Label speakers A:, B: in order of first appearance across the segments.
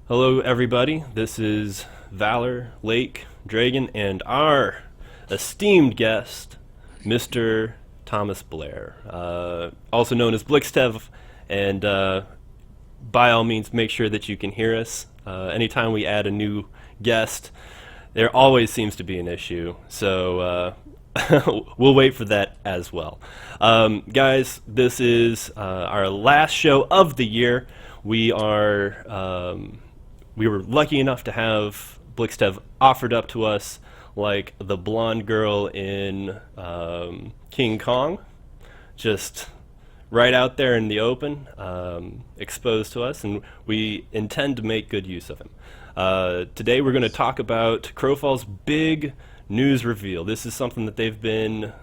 A: Hello, everybody. This is Valor, Lake, Dragon, and our esteemed guest, Mr. Thomas Blair, also known as Blixtev. And by all means, make sure that you can hear us. Anytime we add a new guest, there always seems to be an issue. So we'll wait for that as well. Guys, this is our last show of the year. We were lucky enough to have Blixtev offered up to us like the blonde girl in King Kong, just right out there in the open, exposed to us, and we intend to make good use of him. Today we're going to talk about Crowfall's big news reveal. This is something that they've been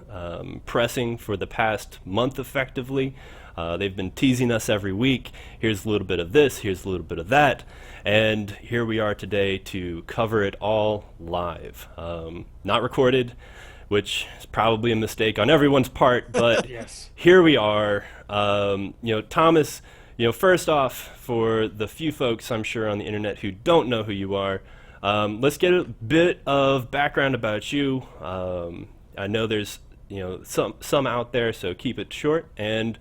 A: pressing for the past month effectively. They've been teasing us every week. Here's a little bit of this, here's a little bit of that, and here we are today to cover it all live. Not recorded, which is probably a mistake on everyone's part, but
B: Yes.
A: here we are. Thomas, first off, for the few folks I'm sure on the internet who don't know who you are, let's get a bit of background about you. I know there's some out there, so keep it short, and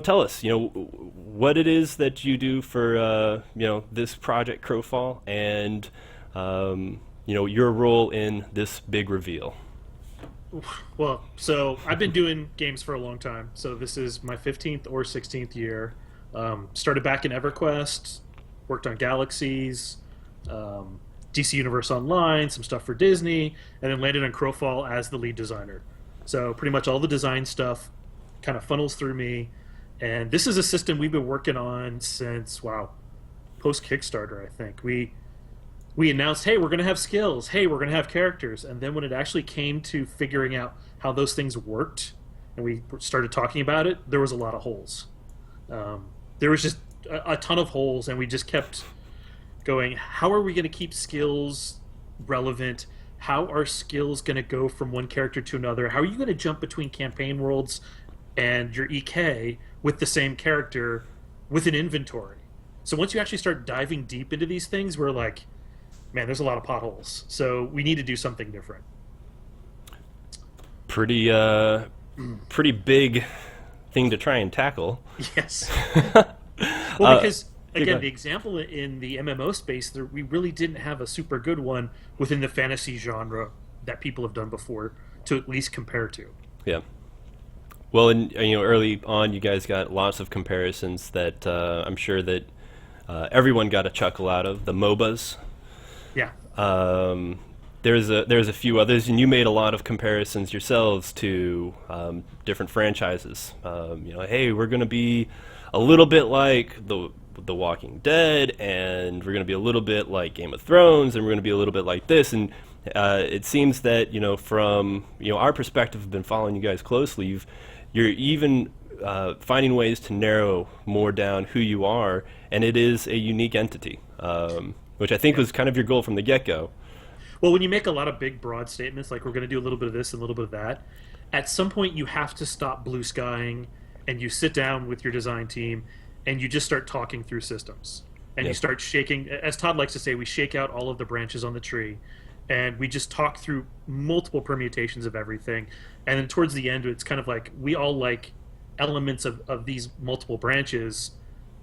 A: tell us what it is that you do for this project Crowfall, and your role in this big reveal.
B: Well, so I've been doing games for a long time. So this is my 15th or 16th year. Started back in EverQuest, worked on Galaxies, DC Universe Online, some stuff for Disney, and then landed on Crowfall as the lead designer. So pretty much all the design stuff kind of funnels through me. And this is a system we've been working on since, post Kickstarter, I think. We announced, hey, we're going to have skills. Hey, we're going to have characters. And then when it actually came to figuring out how those things worked, and we started talking about it, there was a lot of holes. There was just a ton of holes, and we just kept going, how are we going to keep skills relevant? How are skills going to go from one character to another? How are you going to jump between campaign worlds and your EK with the same character with an inventory? So once you actually start diving deep into these things, we're like, man, there's a lot of potholes. So we need to do something different.
A: Pretty big thing to try and tackle.
B: Yes. Well, because again,
A: the
B: example in the MMO space, we really didn't have a super good one within the fantasy genre that people have done before to at least compare to.
A: Yeah. Well, and early on, you guys got lots of comparisons that I'm sure that everyone got a chuckle out of. The MOBAs.
B: Yeah.
A: There's a few others, and you made a lot of comparisons yourselves to different franchises. Hey, we're going to be a little bit like the Walking Dead, and we're going to be a little bit like Game of Thrones, and we're going to be a little bit like this. And it seems that from our perspective, have been following you guys closely. You're even finding ways to narrow more down who you are, and it is a unique entity, which I think was kind of your goal from the get-go.
B: Well, when you make a lot of big, broad statements, like we're going to do a little bit of this and a little bit of that, at some point you have to stop blue skying, and you sit down with your design team, and you just start talking through systems. And you start shaking, as Todd likes to say, we shake out all of the branches on the tree, and we just talk through multiple permutations of everything. And then towards the end, it's kind of like, we all like elements of these multiple branches.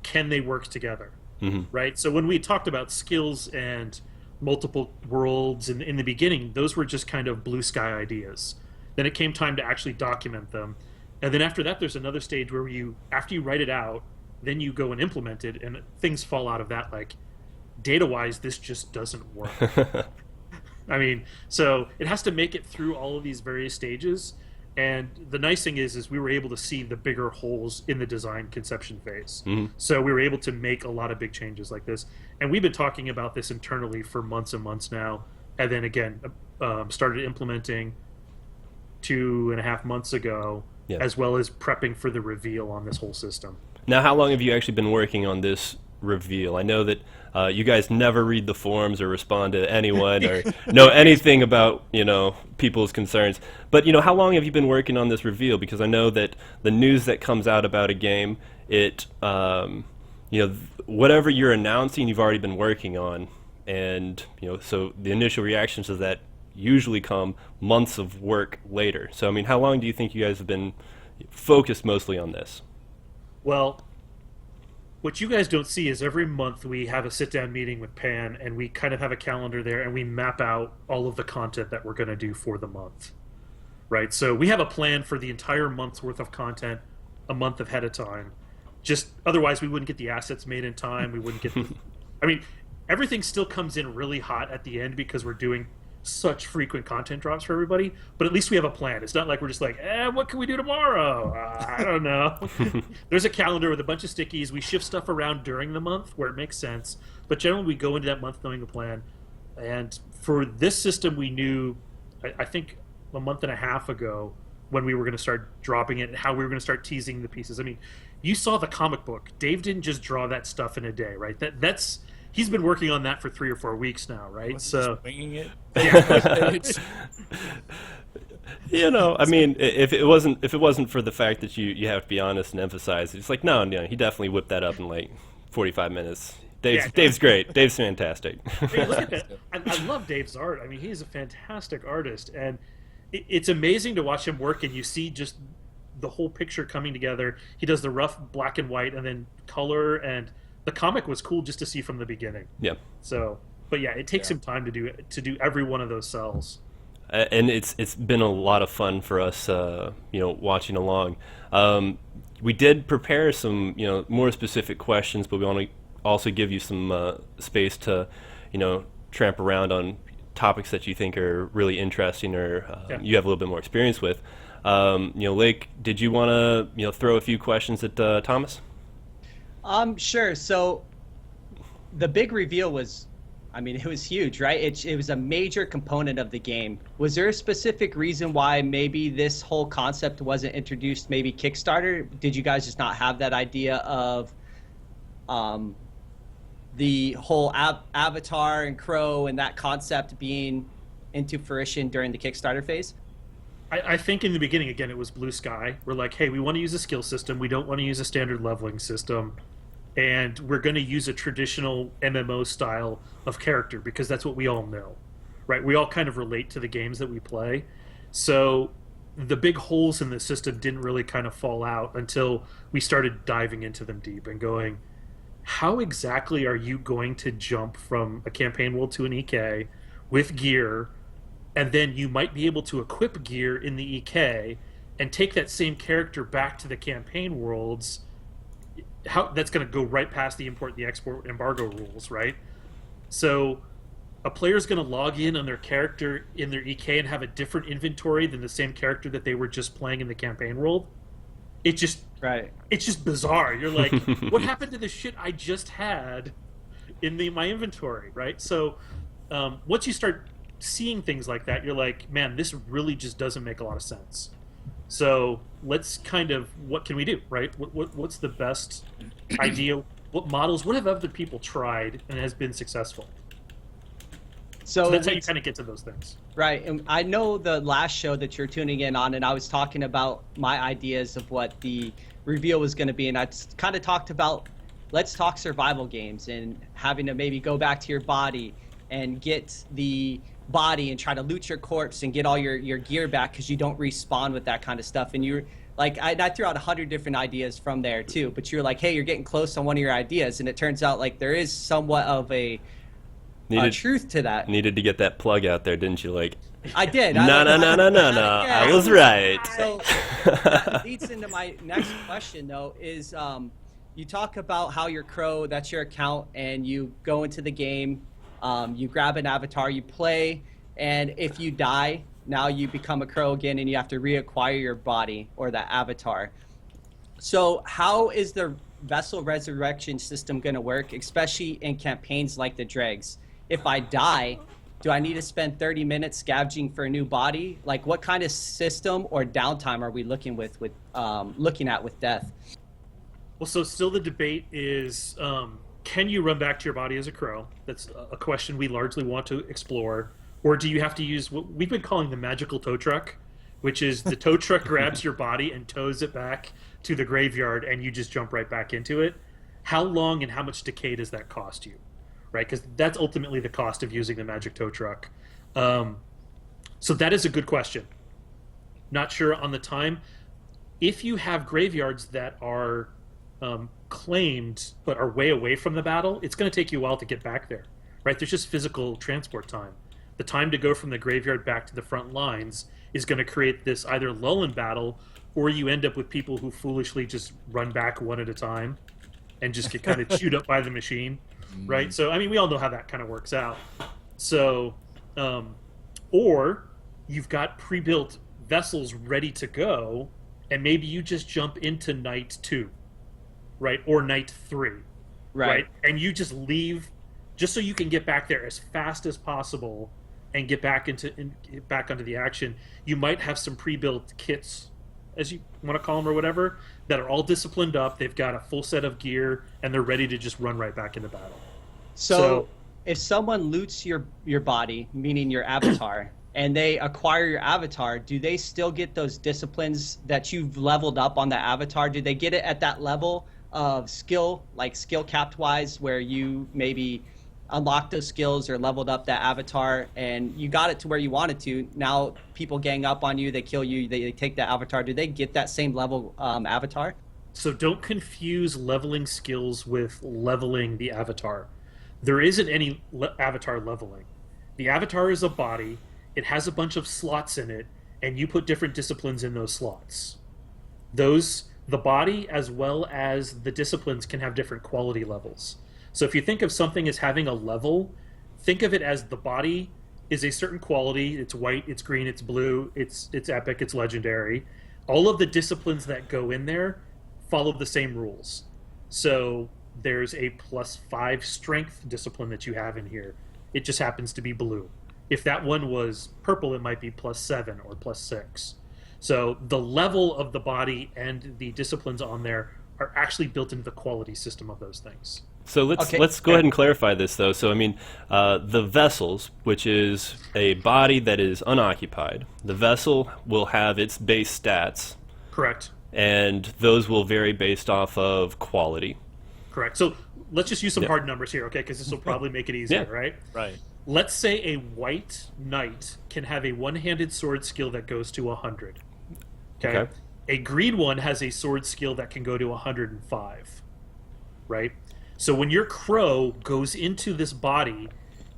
B: Can they work together?
A: Mm-hmm.
B: Right? So when we talked about skills and multiple worlds in the beginning, those were just kind of blue sky ideas. Then it came time to actually document them. And then after that, there's another stage where after you write it out, then you go and implement it, and things fall out of that, like, data-wise, this just doesn't work. I mean, so it has to make it through all of these various stages. And the nice thing is we were able to see the bigger holes in the design conception phase.
A: Mm-hmm.
B: So we were able to make a lot of big changes like this. And we've been talking about this internally for months and months now. And then again, started implementing 2.5 months ago, as well as prepping for the reveal on this whole system.
A: Now, how long have you actually been working on this reveal? I know that you guys never read the forums or respond to anyone or know anything about people's concerns. But how long have you been working on this reveal? Because I know that the news that comes out about a game, it whatever you're announcing, you've already been working on, and so the initial reactions to that usually come months of work later. So I mean, how long do you think you guys have been focused mostly on this?
B: Well, what you guys don't see is every month we have a sit down meeting with Pan, and we kind of have a calendar there, and we map out all of the content that we're going to do for the month. Right? So we have a plan for the entire month's worth of content a month ahead of time. Just otherwise, we wouldn't get the assets made in time. We wouldn't get the. I mean, everything still comes in really hot at the end because we're doing such frequent content drops for everybody. But at least we have a plan. It's not like we're just like, what can we do tomorrow? I don't know. There's a calendar with a bunch of stickies. We shift stuff around during the month where it makes sense. But generally, we go into that month knowing a plan. And for this system, we knew, I think, a month and a half ago when we were going to start dropping it and how we were going to start teasing the pieces. I mean, you saw the comic book. Dave didn't just draw that stuff in a day, right? That's he's been working on that for 3 or 4 weeks now, right?
C: So winging it.
B: Yeah.
A: I mean, if it wasn't for the fact that you have to be honest and emphasize, it's like no, he definitely whipped that up in like 45 minutes. Dave's great. Dave's fantastic.
B: Hey, look at that. I love Dave's art. I mean, he's a fantastic artist, and it's amazing to watch him work, and you see just the whole picture coming together. He does the rough black and white and then color, and the comic was cool just to see from the beginning.
A: Yeah.
B: So, but yeah, it takes him time to do every one of those cells.
A: And it's been a lot of fun for us, watching along. We did prepare some, more specific questions, but we want to also give you some space to, tramp around on topics that you think are really interesting or you have a little bit more experience with. Lake, did you want to, throw a few questions at Thomas?
D: Sure. So the big reveal was, it was huge, right? It was a major component of the game. Was there a specific reason why maybe this whole concept wasn't introduced, maybe Kickstarter? Did you guys just not have that idea of the whole Avatar and Crow and that concept being into fruition during the Kickstarter phase?
B: I think in the beginning, again, it was blue sky. We're like, hey, we want to use a skill system. We don't want to use a standard leveling system. And we're going to use a traditional MMO style of character because that's what we all know, right? We all kind of relate to the games that we play. So the big holes in the system didn't really kind of fall out until we started diving into them deep and going, how exactly are you going to jump from a campaign world to an EK with gear, and then you might be able to equip gear in the EK and take that same character back to the campaign worlds? How that's going to go right past the import, the export embargo rules, right? So a player's going to log in on their character in their EK and have a different inventory than the same character that they were just playing in the campaign world. It's just bizarre. You're like, what happened to the shit I just had in my inventory, right? So once you start seeing things like that, you're like, man, this really just doesn't make a lot of sense. So let's kind of, what can we do, right? What's the best idea? What models, what have other people tried and has been successful? So that's how you kind of get to those things.
D: Right. And I know the last show that you're tuning in on, and I was talking about my ideas of what the reveal was going to be. And I kind of talked about, let's talk survival games and having to maybe go back to your body and get the body and try to loot your corpse and get all your gear back because you don't respawn with that kind of stuff. And you're like, I threw out 100 different ideas from there too, but you're like, hey, you're getting close on one of your ideas. And it turns out like there is somewhat of a truth to that.
A: Needed to get that plug out there, didn't you? Like,
D: I did.
A: No. I was right.
D: So that leads into my next question, though, is you talk about how your Crow, that's your account, and you go into the game, you grab an avatar, you play, and if you die, now you become a Crow again, and you have to reacquire your body or that avatar. So how is the vessel resurrection system going to work, especially in campaigns like the Dregs? If I die, do I need to spend 30 minutes scavenging for a new body? Like, what kind of system or downtime are we looking at with death?
B: Well, so still the debate is, can you run back to your body as a Crow? That's a question we largely want to explore. Or do you have to use what we've been calling the magical tow truck, which is the tow truck grabs your body and tows it back to the graveyard, and you just jump right back into it. how long and how much decay does that cost you, right? Because that's ultimately the cost of using the magic tow truck. So that is a good question. Not sure on the time. If you have graveyards that are claimed but are way away from the battle, it's going to take you a while to get back there, right? There's just physical transport time. The time to go from the graveyard back to the front lines is going to create this either lull in battle, or you end up with people who foolishly just run back one at a time and just get kind of chewed up by the machine, right? So, I mean, we all know how that kind of works out. So, or you've got pre-built vessels ready to go, and maybe you just jump into night 2, right? Or night 3, right? And you just leave just so you can get back there as fast as possible and get back back onto the action. You might have some pre-built kits, as you want to call them or whatever, that are all disciplined up. They've got a full set of gear, and they're ready to just run right back into battle.
D: So if someone loots your body, meaning your avatar, and they acquire your avatar, do they still get those disciplines that you've leveled up on the avatar? Do they get it at that level of skill, like skill capped wise, where you maybe unlocked those skills or leveled up that avatar and you got it to where you wanted to? Now people gang up on you, they kill you, they take that avatar. Do they get that same level avatar?
B: So don't confuse leveling skills with leveling the avatar. There isn't any avatar leveling. The avatar is a body. It has a bunch of slots in it, and you put different disciplines in those slots. The body as well as the disciplines can have different quality levels. So if you think of something as having a level, think of it as the body is a certain quality. It's white, it's green, it's blue, it's epic, it's legendary. All of the disciplines that go in there follow the same rules. So there's a +5 strength discipline that you have in here. It just happens to be blue. If that one was purple, it might be +7 or +6. So the level of the body and the disciplines on there are actually built into the quality system of those things.
A: So let's go ahead and clarify this, though. So, I mean, the vessels, which is a body that is unoccupied, the vessel will have its base stats.
B: Correct.
A: And those will vary based off of quality.
B: Correct. So let's just use some hard numbers here, okay? Because this will probably make it easier, right?
C: Right.
B: Let's say a white knight can have a one-handed sword skill that goes to 100. Okay? A green one has a sword skill that can go to 105, right? So when your crow goes into this body,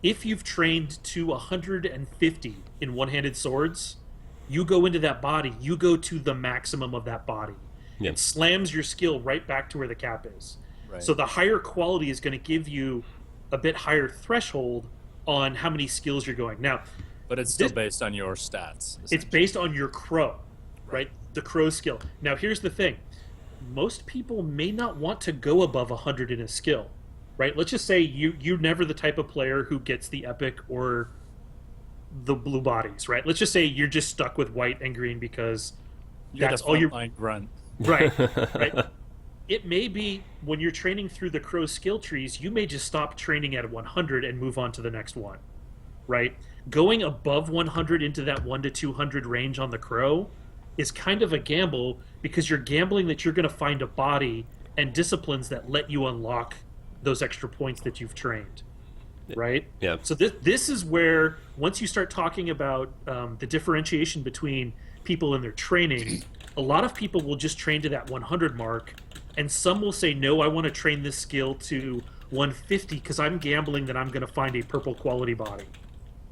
B: if you've trained to 150 in one-handed swords, you go into that body, you go to the maximum of that body. It slams your skill right back to where the cap is. Right. So the higher quality is going to give you a bit higher threshold on how many skills you're going. Now,
C: but it's still based on your stats.
B: It's based on your crow, right? The crow skill. Now, here's the thing. Most people may not want to go above 100 in a skill, right? Let's just say you're never the type of player who gets the epic or the blue bodies, right? Let's just say you're just stuck with white and green because that's all you're...
C: grunt.
B: Right, right. It may be when you're training through the crow skill trees, you may just stop training at 100 and move on to the next one, right? Going above 100 into that 1 to 200 range on the crow is kind of a gamble because you're gambling that you're going to find a body and disciplines that let you unlock those extra points that you've trained, right?
A: Yeah.
B: So this is where, once you start talking about the differentiation between people and their training, a lot of people will just train to that 100 mark, and some will say, no, I want to train this skill to 150 because I'm gambling that I'm going to find a purple quality body,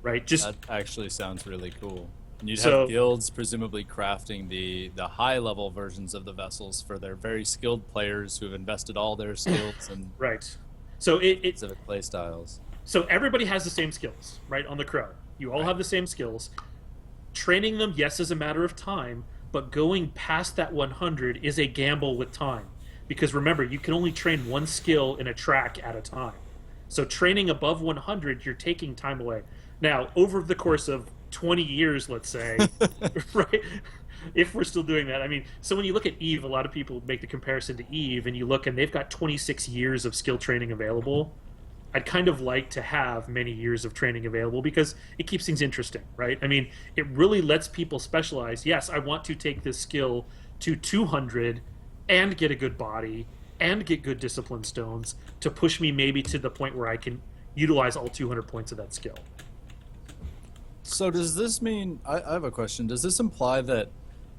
B: right?
C: That actually sounds really cool. And you'd have guilds presumably crafting the high-level versions of the vessels for their very skilled players who have invested all their skills and
B: right. So
C: specific play styles.
B: So everybody has the same skills, right, on the crow. You all have the same skills. Training them, yes, is a matter of time, but going past that 100 is a gamble with time. Because remember, you can only train one skill in a track at a time. So training above 100, you're taking time away. Now, over the course of 20 years, let's say, right, if we're still doing that. I mean, so when you look at Eve, a lot of people make the comparison to Eve, and you look and they've got 26 years of skill training available. I'd kind of like to have many years of training available because it keeps things interesting, right? I mean, it really lets people specialize. Yes, I want to take this skill to 200 and get a good body and get good discipline stones to push me maybe to the point where I can utilize all 200 points of that skill.
C: So does this mean, I have a question, does this imply that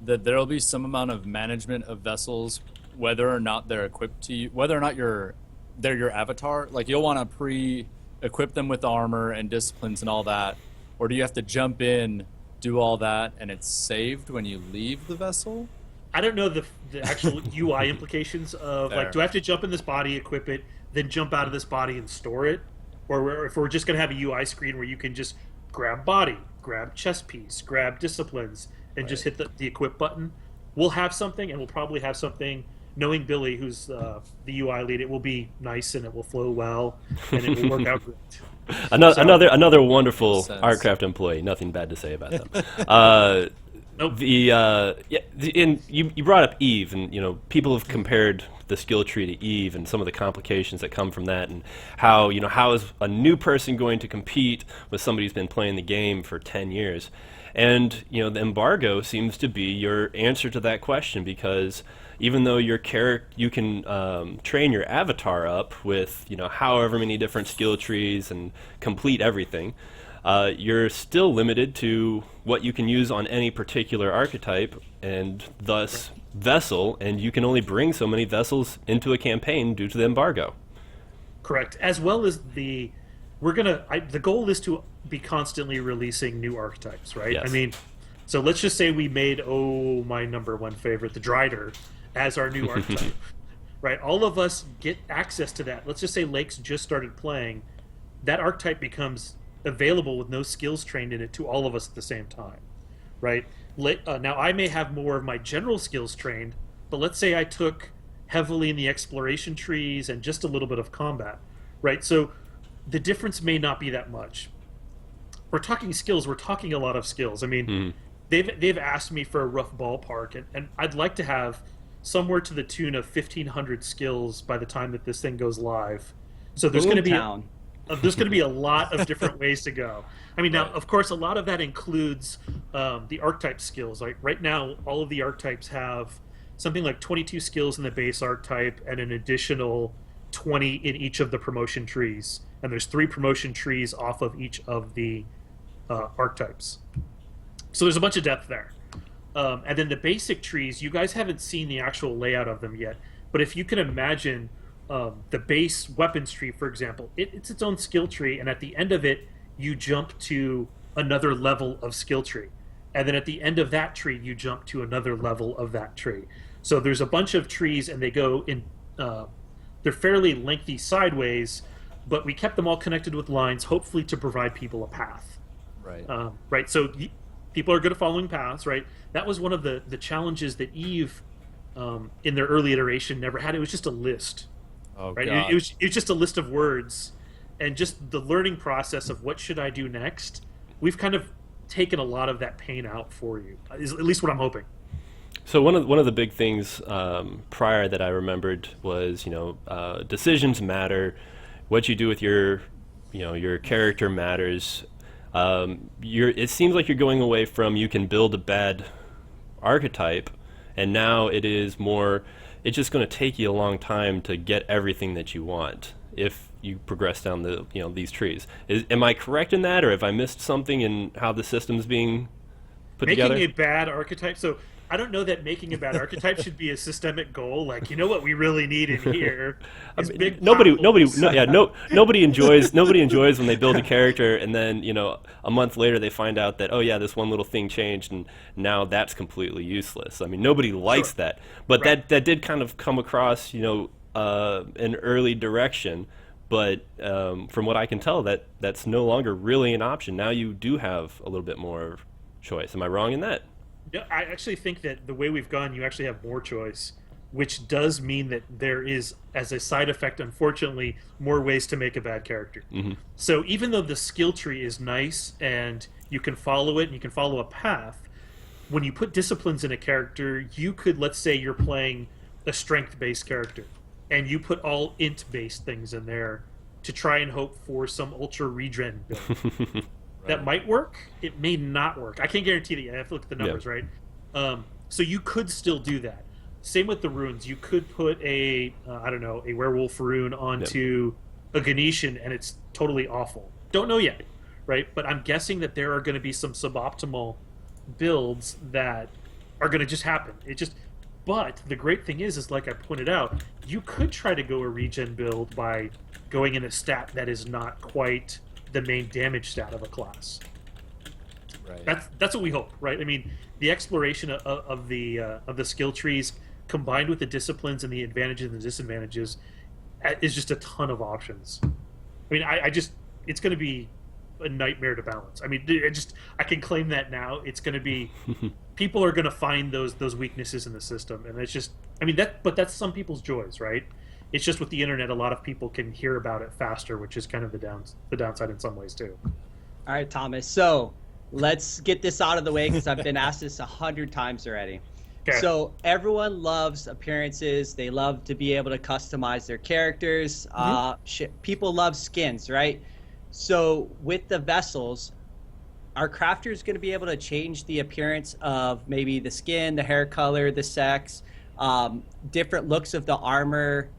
C: there will be some amount of management of vessels, whether or not they're equipped to you, whether or not they're your avatar? Like you'll want to pre-equip them with armor and disciplines and all that, or do you have to jump in, do all that, and it's saved when you leave the vessel?
B: I don't know the actual UI implications of, like, do I have to jump in this body, equip it, then jump out of this body and store it? Or if we're just going to have a UI screen where you can just grab body, grab chest piece, grab disciplines, and just hit the equip button. We'll have something, and we'll probably have something, knowing Billy, who's the UI lead, it will be nice and it will flow well, and it will work out great.
A: Another wonderful Artcraft employee. Nothing bad to say about them.
B: Nope.
A: And you brought up Eve, and people have compared the skill tree to Eve and some of the complications that come from that, and how is a new person going to compete with somebody who's been playing the game for 10 years? And the embargo seems to be your answer to that question, because even though you can train your avatar up with however many different skill trees and complete everything, you're still limited to what you can use on any particular archetype, and thus vessel, and you can only bring so many vessels into a campaign due to the embargo.
B: Correct. As well as the goal is to be constantly releasing new archetypes, right?
A: Yes.
B: I mean, so let's just say we made my number one favorite, the Drider, as our new archetype, right? All of us get access to that. Let's just say Lakes just started playing. That archetype becomes available with no skills trained in it to all of us at the same time, right? Now I may have more of my general skills trained, but let's say I took heavily in the exploration trees and just a little bit of combat, right? So the difference may not be that much. We're talking skills. We're talking a lot of skills. I mean, they've asked me for a rough ballpark, and I'd like to have somewhere to the tune of 1,500 skills by the time that this thing goes live. So there's going to be a lot of different ways to go. I mean, now, of course, a lot of that includes the archetype skills. Like right now, all of the archetypes have something like 22 skills in the base archetype and an additional 20 in each of the promotion trees. And there's 3 promotion trees off of each of the archetypes. So there's a bunch of depth there. And then the basic trees, you guys haven't seen the actual layout of them yet. But if you can imagine the base weapons tree, for example, it's its own skill tree, and at the end of it, you jump to another level of skill tree. And then at the end of that tree, you jump to another level of that tree. So there's a bunch of trees, and they go in, they're fairly lengthy sideways, but we kept them all connected with lines, hopefully to provide people a path.
C: Right.
B: Right, so people are good at following paths, right? That was one of the challenges that Eve, in their early iteration, never had. It was just a list.
C: Oh,
B: right?
C: God.
B: It was just a list of words, and just the learning process of what should I do next. We've kind of taken a lot of that pain out for you, is at least what I'm hoping.
A: So one of the big things prior that I remembered was decisions matter. What you do with your character matters. It seems like you're going away from you can build a bad archetype, and now it is more. It's just going to take you a long time to get everything that you want if you progress down these trees. Am I correct in that, or have I missed something in how the system's being put together?
B: Making a bad archetype. So I don't know that making a bad archetype should be a systemic goal. Like, what we really need in here is big.
A: Nobody enjoys when they build a character and then a month later they find out that, oh yeah, this one little thing changed and now that's completely useless. I mean, nobody likes that, but that did kind of come across an early direction. But from what I can tell, that's no longer really an option. Now you do have a little bit more choice. Am I wrong in that?
B: No, I actually think that the way we've gone, you actually have more choice, which does mean that there is, as a side effect, unfortunately, more ways to make a bad character.
A: Mm-hmm.
B: So even though the skill tree is nice and you can follow it and you can follow a path, when you put disciplines in a character, you could, let's say you're playing a strength-based character, and you put all int-based things in there to try and hope for some ultra regen build. That might work. It may not work. I can't guarantee that yet. I have to look at the numbers, right? So you could still do that. same with the runes. You could put a I don't know, a werewolf rune onto a Ganetian, and it's totally awful. Don't know yet, right? But I'm guessing that there are going to be some suboptimal builds that are going to just happen. But the great thing is like I pointed out, you could try to go a regen build by going in a stat that is not quite the main damage stat of a class.
C: Right.
B: That's what we hope, right? I mean, the exploration of the skill trees combined with the disciplines and the advantages and the disadvantages is just a ton of options. I mean, it's going to be a nightmare to balance. I mean, I can claim that now. It's going to be people are going to find those weaknesses in the system, and it's just, I mean, but that's some people's joys, right? It's just with the internet, a lot of people can hear about it faster, which is kind of the downside in some ways too.
D: All right, Thomas. So let's get this out of the way because I've been asked this 100 times already.
B: Okay.
D: So everyone loves appearances. They love to be able to customize their characters. People love skins, right? So with the vessels, are crafters going to be able to change the appearance of maybe the skin, the hair color, the sex, different looks of the armor,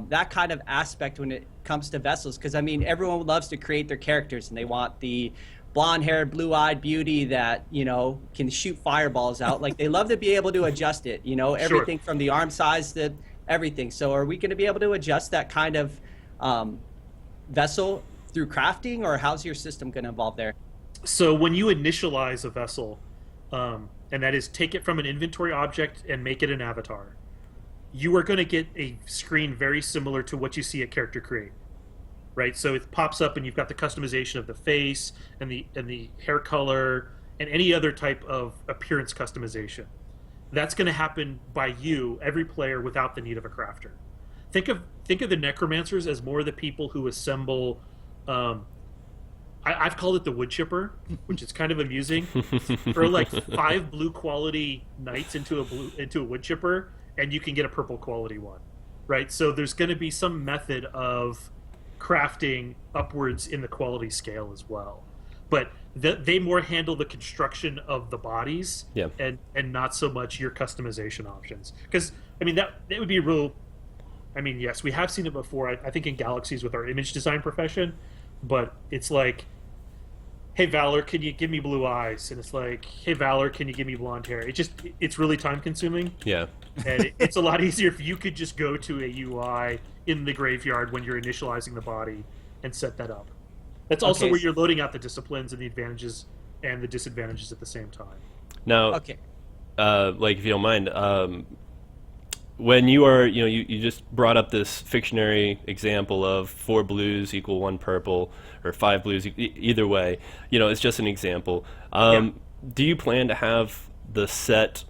D: that kind of aspect when it comes to vessels? Because, I mean, everyone loves to create their characters, and they want the blonde-haired, blue-eyed beauty that, you know, can shoot fireballs out. Like, they love to be able to adjust it, you know, everything from the arm size to everything. So are we going to be able to adjust that kind of vessel through crafting, or how's your system going to evolve there?
B: So when you initialize a vessel, and that is take it from an inventory object and make it an avatar, you are going to get a screen very similar to what you see a character create, right? So it pops up and you've got the customization of the face and the hair color and any other type of appearance customization. That's going to happen by you, every player, without the need of a crafter. Think of the necromancers as more the people who assemble. I've called it the wood chipper, which is kind of amusing. Throw like 5 blue quality knights into a wood chipper, and you can get a purple quality one, right? So there's going to be some method of crafting upwards in the quality scale as well. But they more handle the construction of the bodies, and not so much your customization options. Because I mean that would be real. I mean, yes, we have seen it before. I think in Galaxies with our image design profession, but it's like, hey Valor, can you give me blue eyes? And it's like, hey Valor, can you give me blonde hair? It's really time consuming.
A: Yeah.
B: And it's a lot easier if you could just go to a UI in the graveyard when you're initializing the body and set that up. That's also where you're loading out the disciplines and the advantages and the disadvantages at the same time.
A: Now, like if you don't mind, when you are, you just brought up this fictionary example of 4 blues equal 1 purple, or 5 blues, either way, it's just an example. Do you plan to have the set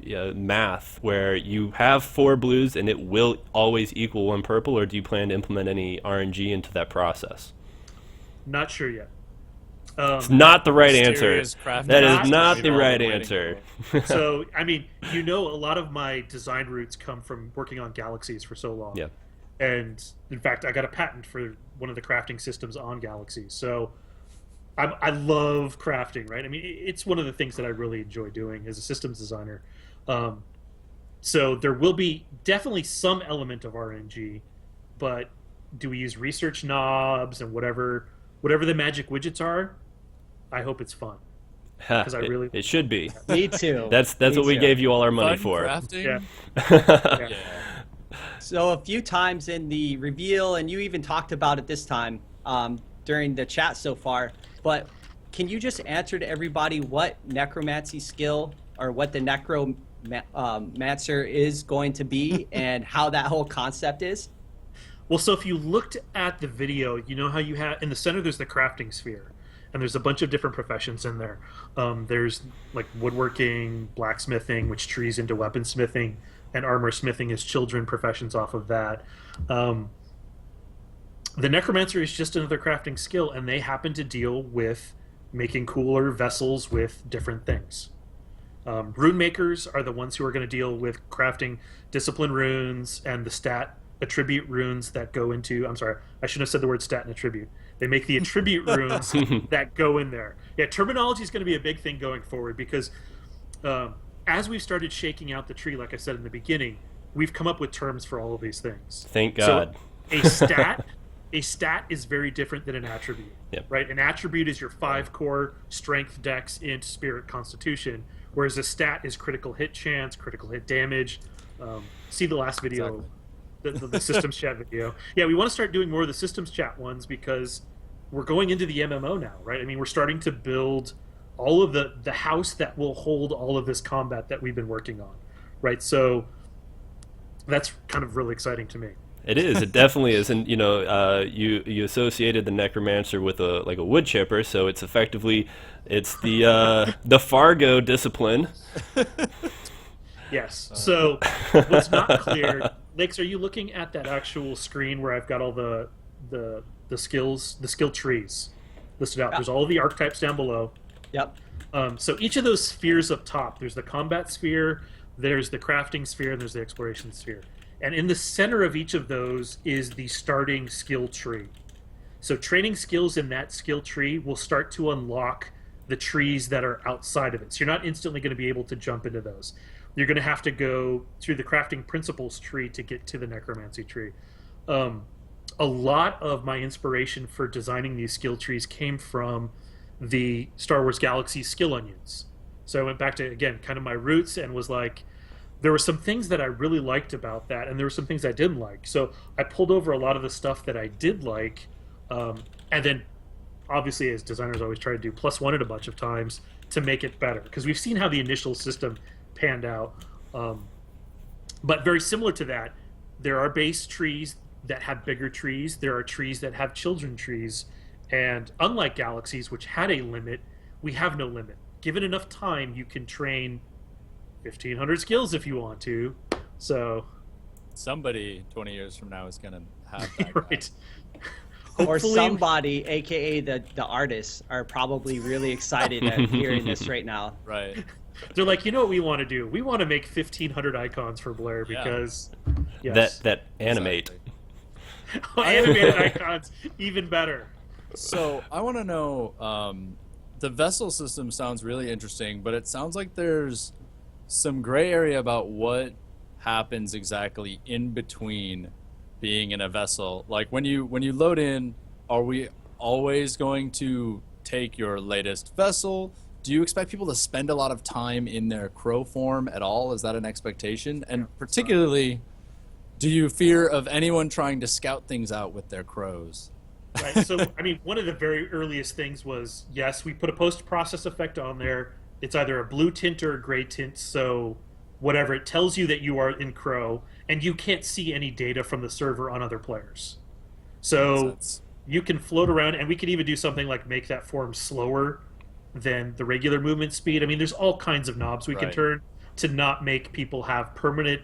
A: math where you have 4 blues and it will always equal 1 purple, or do you plan to implement any RNG into that process?
B: Not sure yet.
A: It's not the right answer. That is not the right
C: waiting
A: answer.
B: So, I mean, a lot of my design roots come from working on Galaxies for so long.
A: Yeah.
B: And, in fact, I got a patent for one of the crafting systems on Galaxies. So, I love crafting, right? I mean, it's one of the things that I really enjoy doing as a systems designer. So there will be definitely some element of RNG, but do we use research knobs and whatever the magic widgets are? I hope it's fun. Because
A: it should be.
D: Me too.
A: That's what we gave you all our money for.
C: Crafting?
B: Yeah.
D: So a few times in the reveal, and you even talked about it this time during the chat so far, but can you just answer to everybody what necromancy skill, or what the necromancer is going to be, and how that whole concept is?
B: Well, so if you looked at the video, you know how you have in the center there's the crafting sphere, and there's a bunch of different professions in there. There's like woodworking, blacksmithing, which trees into weaponsmithing, and armor smithing is children professions off of that. The necromancer is just another crafting skill, and they happen to deal with making cooler vessels with different things. Rune makers are the ones who are going to deal with crafting discipline runes and the stat attribute runes that go into... I'm sorry, I shouldn't have said the word stat and attribute. They make the attribute runes that go in there. Yeah, terminology is going to be a big thing going forward, because as we've started shaking out the tree, like I said in the beginning, we've come up with terms for all of these things.
A: Thank God.
B: So a stat is very different than an attribute.
A: Yep.
B: Right? An attribute is your 5 core strength, dex, int, spirit, constitution, whereas a stat is critical hit chance, critical hit damage. See the last video, the systems chat video. Yeah, we want to start doing more of the systems chat ones because we're going into the MMO now, right? I mean, we're starting to build all of the house that will hold all of this combat that we've been working on, right? So that's kind of really exciting to me.
A: It is. It definitely is. And you associated the necromancer with a wood chipper, so it's effectively the Fargo discipline.
B: Yes. So what's not clear, Lakes, are you looking at that actual screen where I've got all the skills, the skill trees listed out? There's all of the archetypes down below.
D: Yep.
B: So each of those spheres up top, there's the combat sphere, there's the crafting sphere, and there's the exploration sphere. And in the center of each of those is the starting skill tree. So training skills in that skill tree will start to unlock the trees that are outside of it. So you're not instantly going to be able to jump into those. You're going to have to go through the crafting principles tree to get to the necromancy tree. A lot of my inspiration for designing these skill trees came from the Star Wars Galaxy skill onions. So I went back to, again, kind of my roots and was like, there were some things that I really liked about that, and there were some things I didn't like. So I pulled over a lot of the stuff that I did like, and then obviously, as designers always try to do, +1 it a bunch of times to make it better. Because we've seen how the initial system panned out. But very similar to that, there are base trees that have bigger trees. There are trees that have children trees. And unlike Galaxies, which had a limit, we have no limit. Given enough time, you can train 1,500 skills if you want to. So
C: somebody 20 years from now is going to have that.
B: Right.
D: Or somebody, aka the artists, are probably really excited at hearing this right now.
C: Right.
B: They're like, you know what we want to do? We want to make 1,500 icons for Blair because yes.
A: that animate.
B: Exactly. Animated icons, even better.
C: So I want to know, the vessel system sounds really interesting, but it sounds like there's some gray area about what happens exactly in between being in a vessel. Like when you load in, are we always going to take your latest vessel? Do you expect people to spend a lot of time in their crow form at all? Is that an expectation? And particularly, do you fear of anyone trying to scout things out with their crows?
B: Right. So, I mean, one of the very earliest things was, yes, we put a post-process effect on there. It's either a blue tint or a gray tint, so whatever, it tells you that you are in crow, and you can't see any data from the server on other players. So you can float around, and we can even do something like make that form slower than the regular movement speed. I mean, there's all kinds of knobs we can turn to not make people have permanent,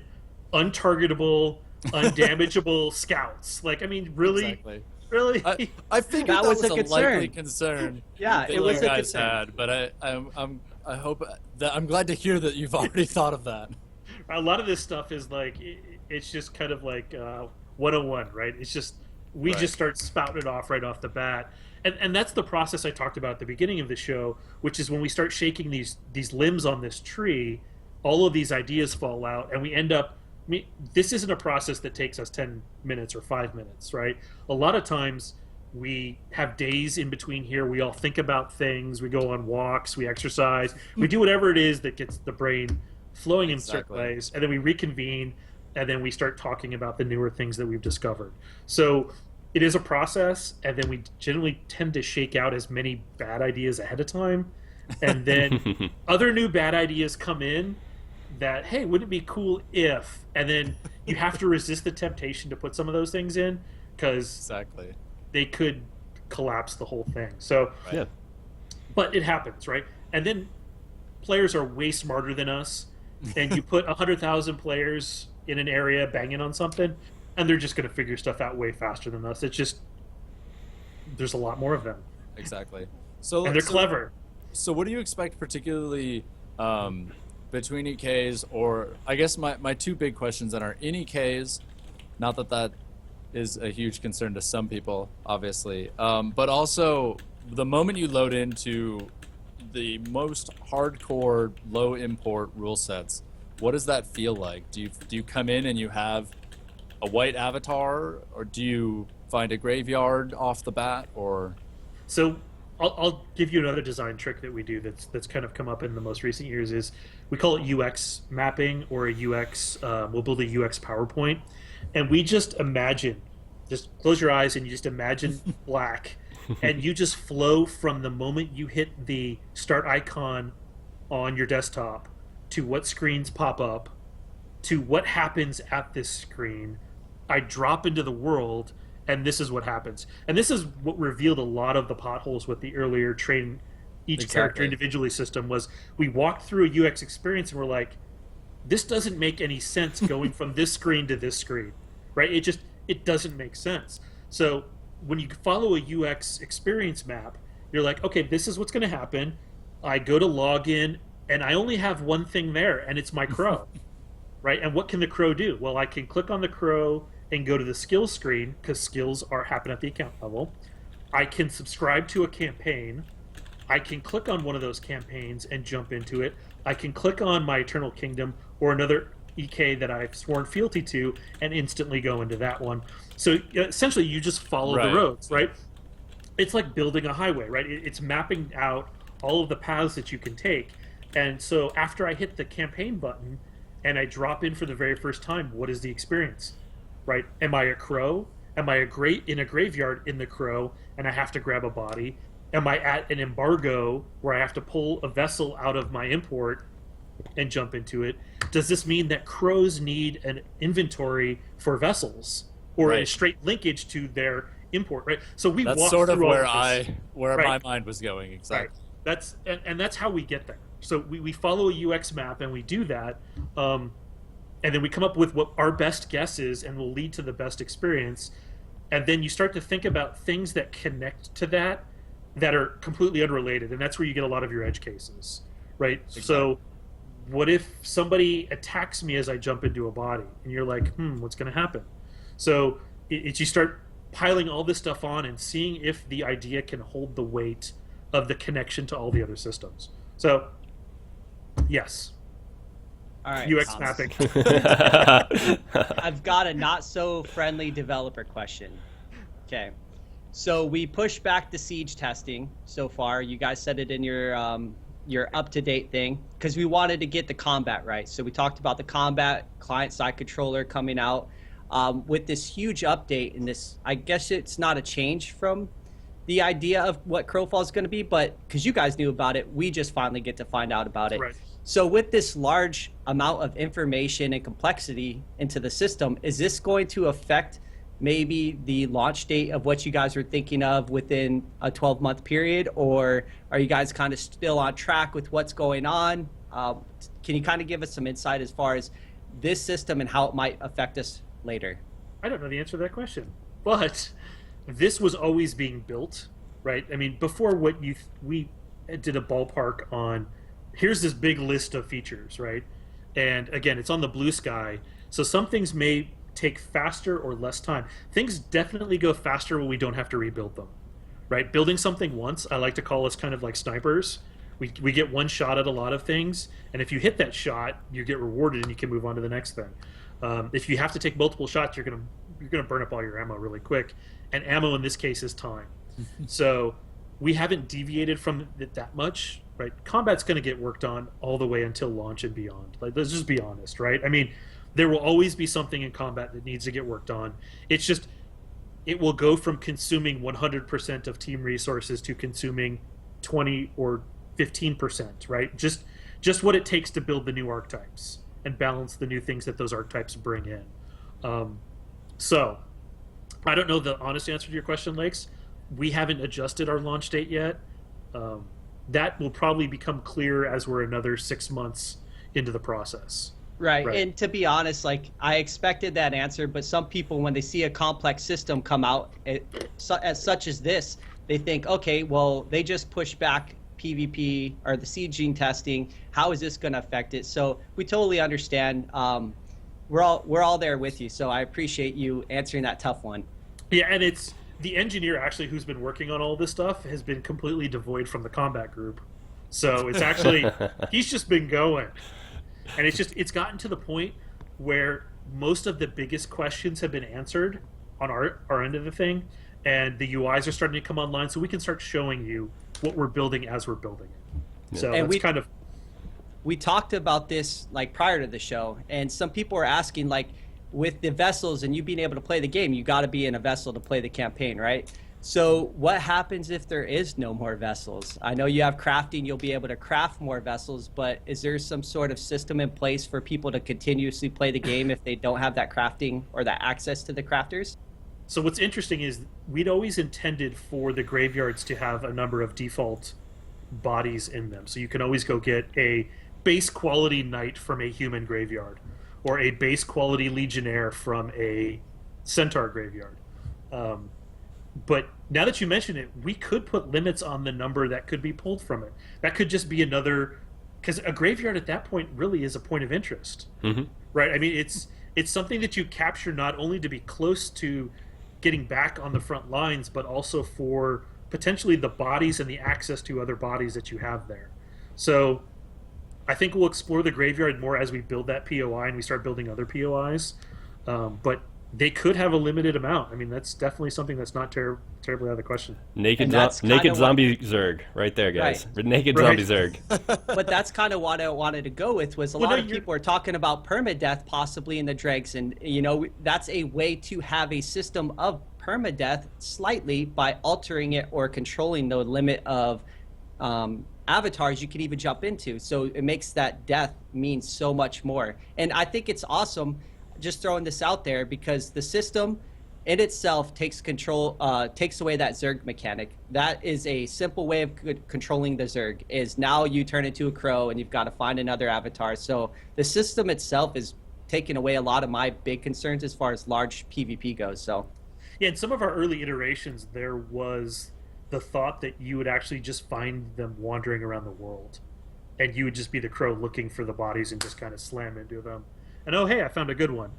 B: untargetable, undamageable scouts. Like, I mean, really?
C: Exactly.
B: Really?
C: I figured that was a likely concern.
D: Yeah, it was
C: you
D: a
C: guys
D: concern.
C: had, but I hope that I'm glad to hear that you've already thought of that.
B: A lot of this stuff is like, it's just kind of like 101, right? It's just, we just start spouting it off right off the bat. And that's the process I talked about at the beginning of the show, which is when we start shaking these limbs on this tree, all of these ideas fall out, and we end up, I mean, this isn't a process that takes us 10 minutes or 5 minutes, right? A lot of times we have days in between here. We all think about things. We go on walks. We exercise. We do whatever it is that gets the brain flowing in certain ways. And then we reconvene, and then we start talking about the newer things that we've discovered. So it is a process, and then we generally tend to shake out as many bad ideas ahead of time. And then other new bad ideas come in that, hey, wouldn't it be cool if, and then you have to resist the temptation to put some of those things in because they could collapse the whole thing. So, but it happens, right? And then players are way smarter than us, and you put 100,000 players in an area banging on something, and they're just going to figure stuff out way faster than us. It's just, there's a lot more of them.
C: Exactly.
B: And they're clever.
C: So what do you expect particularly between EKs, or I guess my two big questions that are in EKs, not that is a huge concern to some people, obviously, but also the moment you load into the most hardcore low import rule sets, what does that feel like? Do you come in and you have a white avatar, or do you find a graveyard off the bat, or?
B: So I'll give you another design trick that we do that's kind of come up in the most recent years is we call it UX mapping or a UX. We'll build a UX PowerPoint, and we just imagine, just close your eyes and you just imagine black, and you just flow from the moment you hit the start icon on your desktop to what screens pop up to what happens at this screen. I drop into the world, and this is what happens. And this is what revealed a lot of the potholes with the earlier train each character individually system was we walked through a UX experience and we're like, this doesn't make any sense going from this screen to this screen, right? It doesn't make sense. So when you follow a UX experience map, you're like, okay, this is what's going to happen. I go to login, and I only have one thing there, and it's my crow, right? And what can the crow do? Well, I can click on the crow and go to the skills screen, because skills happen at the account level. I can subscribe to a campaign. I can click on one of those campaigns and jump into it. I can click on my Eternal Kingdom or another EK that I've sworn fealty to and instantly go into that one. So essentially, you just follow the roads, right? It's like building a highway, right? It's mapping out all of the paths that you can take. And so after I hit the campaign button and I drop in for the very first time, what is the experience, right? Am I a crow? Am I in a graveyard in the crow and I have to grab a body? Am I at an embargo where I have to pull a vessel out of my import and jump into it? Does this mean that crows need an inventory for vessels or a straight linkage to their import, right? So we
C: that's
B: walk
C: sort of
B: through
C: where my mind was going, exactly.
B: Right. That's how we get there. So we follow a UX map and we do that, and then we come up with what our best guess is and will lead to the best experience. And then you start to think about things that connect to that are completely unrelated, and that's where you get a lot of your edge cases, right? Exactly. So what if somebody attacks me as I jump into a body, and you're like, what's going to happen? So you start piling all this stuff on and seeing if the idea can hold the weight of the connection to all the other systems. So, yes.
D: All right,
B: UX mapping.
D: I've got a not-so-friendly developer question. Okay. So we pushed back the siege testing so far. You guys said it in your up-to-date thing because we wanted to get the combat right. So we talked about the combat client-side controller coming out with this huge update. And this, I guess it's not a change from the idea of what Crowfall is going to be, but because you guys knew about it, we just finally get to find out about it.
B: Right.
D: So with this large amount of information and complexity into the system, is this going to affect maybe the launch date of what you guys are thinking of within a 12-month period, or are you guys kind of still on track with what's going on? Can you kind of give us some insight as far as this system and how it might affect us later?
B: I don't know the answer to that question, but this was always being built, right? I mean, before we did a ballpark on, here's this big list of features, right? And again, it's on the blue sky, so some things may take faster or less time. Things definitely go faster when we don't have to rebuild them, right? Building something once, I like to call us kind of like snipers. We get one shot at a lot of things, and if you hit that shot, you get rewarded and you can move on to the next thing. If you have to take multiple shots, you're gonna burn up all your ammo really quick, and ammo in this case is time. So we haven't deviated from it that much, right? Combat's going to get worked on all the way until launch and beyond. Like, let's just be honest, right? I mean, there will always be something in combat that needs to get worked on. It's just, it will go from consuming 100% of team resources to consuming 20 or 15%, right? Just what it takes to build the new archetypes and balance the new things that those archetypes bring in. So, I don't know the honest answer to your question, Lakes. We haven't adjusted our launch date yet. That will probably become clear as we're another 6 months into the process.
D: Right. And to be honest, like, I expected that answer, but some people, when they see a complex system come out as such as this, they think, okay, well, they just pushed back PvP or the sieging testing. How is this going to affect it? So we totally understand. We're all there with you. So I appreciate you answering that tough one.
B: Yeah, and it's the engineer actually who's been working on all this stuff has been completely devoid from the combat group. So it's actually he's just been going, and it's gotten to the point where most of the biggest questions have been answered on our end of the thing, and the UIs are starting to come online, so we can start showing you what we're building as we're building it. So
D: And
B: it's kind of
D: we talked about this like prior to the show, and some people are asking like, with the vessels and you being able to play the game, you got to be in a vessel to play the campaign, right? So what happens if there is no more vessels? I know you have crafting, you'll be able to craft more vessels, but is there some sort of system in place for people to continuously play the game if they don't have that crafting or that access to the crafters?
B: So what's interesting is we'd always intended for the graveyards to have a number of default bodies in them. So you can always go get a base quality knight from a human graveyard, or a base quality legionnaire from a centaur graveyard. But now that you mention it, we could put limits on the number that could be pulled from it. That could just be another, because a graveyard at that point really is a point of interest, right? I mean, it's something that you capture not only to be close to getting back on the front lines, but also for potentially the bodies and the access to other bodies that you have there. So I think we'll explore the graveyard more as we build that POI and we start building other POIs. But they could have a limited amount. I mean, that's definitely something that's not terribly out of the question.
A: Naked
D: And
A: zombie Zerg, right there, guys.
D: Right.
A: Naked
B: Right.
A: zombie Zerg.
D: But that's kind of what I wanted to go with, was a
B: Well,
D: lot
B: no,
D: of
B: you're-
D: people are talking about permadeath possibly in the dregs, and that's a way to have a system of permadeath slightly by altering it or controlling the limit of avatars you can even jump into. So it makes that death mean so much more. And I think it's awesome, just throwing this out there, because the system in itself takes away that Zerg mechanic. That is a simple way of controlling the Zerg, is now you turn into a crow and you've got to find another avatar. So the system itself is taking away a lot of my big concerns as far as large PvP goes. So
B: Yeah, in some of our early iterations, there was the thought that you would actually just find them wandering around the world, and you would just be the crow looking for the bodies and just kind of slam into them. And oh, hey, I found a good one.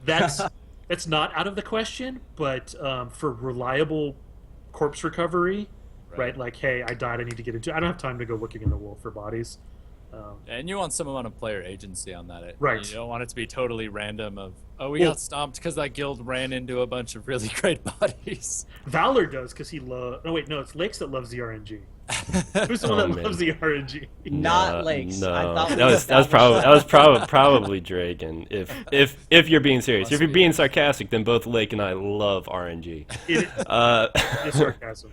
B: That's not out of the question, but for reliable corpse recovery, right? Like, hey, I died, I need to get into. I don't have time to go looking in the world for bodies.
C: And you want some amount of player agency on that.
B: Right.
C: You don't want it to be totally random of, we
B: Well-
C: got stomped because that guild ran into a bunch of really great bodies.
B: Valor does because he loves. No, wait, no, it's Lakes that loves the RNG. Who's the one
A: Oh,
B: that
A: man.
B: loves the RNG?
D: not Lakes.
A: No,
D: I thought
A: that was probably Draken. If you're being serious, if you're being sarcastic, then both Lake and I love RNG.
B: It's sarcasm.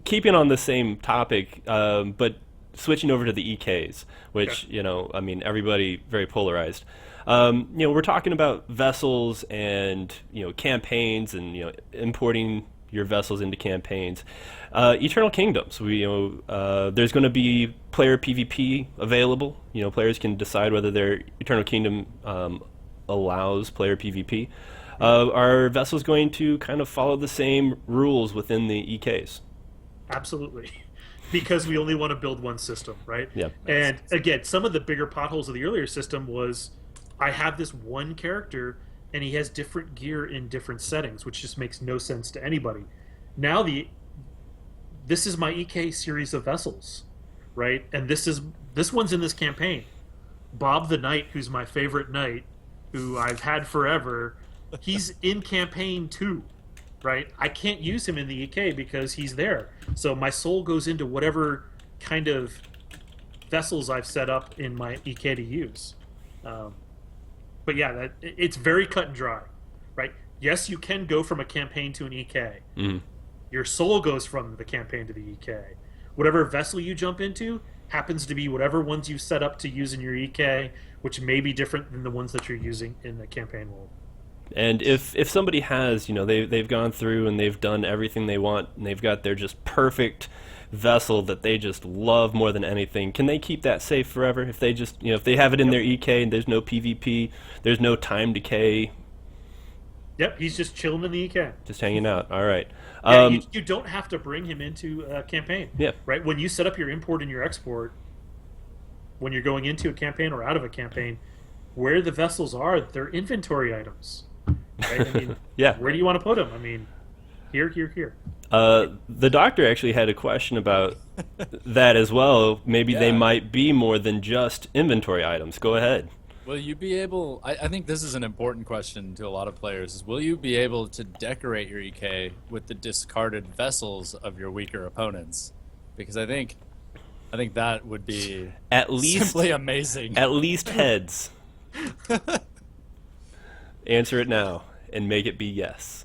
A: Keeping on the same topic, but switching over to the EKs, which
B: Okay.
A: I mean, everybody very polarized. We're talking about vessels and campaigns and importing your vessels into campaigns. Eternal Kingdoms. There's going to be player PvP available. Players can decide whether their Eternal Kingdom allows player PvP. Are vessels going to kind of follow the same rules within the EKs?
B: Absolutely. Because we only want to build one system, right?
A: Yeah.
B: And again, some of the bigger potholes of the earlier system was I have this one character and he has different gear in different settings, which just makes no sense to anybody. Now this is my EK series of vessels, right? And this one's in this campaign. Bob the Knight, who's my favorite knight, who I've had forever, he's in campaign 2. Right, I can't use him in the EK because he's there. So my soul goes into whatever kind of vessels I've set up in my EK to use. But yeah, it's very cut and dry, right? Yes, you can go from a campaign to an EK. Your soul goes from the campaign to the EK. Whatever vessel you jump into happens to be whatever ones you set up to use in your EK, which may be different than the ones that you're using in the campaign world.
A: And if somebody has, they've gone through and they've done everything they want, and they've got their just perfect vessel that they just love more than anything, can they keep that safe forever? If they just, if they have it in their EK and there's no PvP, there's no time decay,
B: Yep, he's just chilling in the EK.
A: just hanging out. All right.
B: Yeah, you don't have to bring him into a campaign.
A: Yeah.
B: Right? When you set up your import and your export, when you're going into a campaign or out of a campaign, where the vessels are, they're inventory items. Right? I mean,
A: Yeah.
B: where do you want to put them? I mean, Here.
A: The doctor actually had a question about that as well. Maybe they
C: Yeah.
A: might be more than just inventory items. Go ahead.
C: Will you be able? I think this is an important question to a lot of players. Is will you be able to decorate your EK with the discarded vessels of your weaker opponents? Because I think that would be
A: At least,
C: simply amazing.
A: at least heads. Answer it now and make it be yes.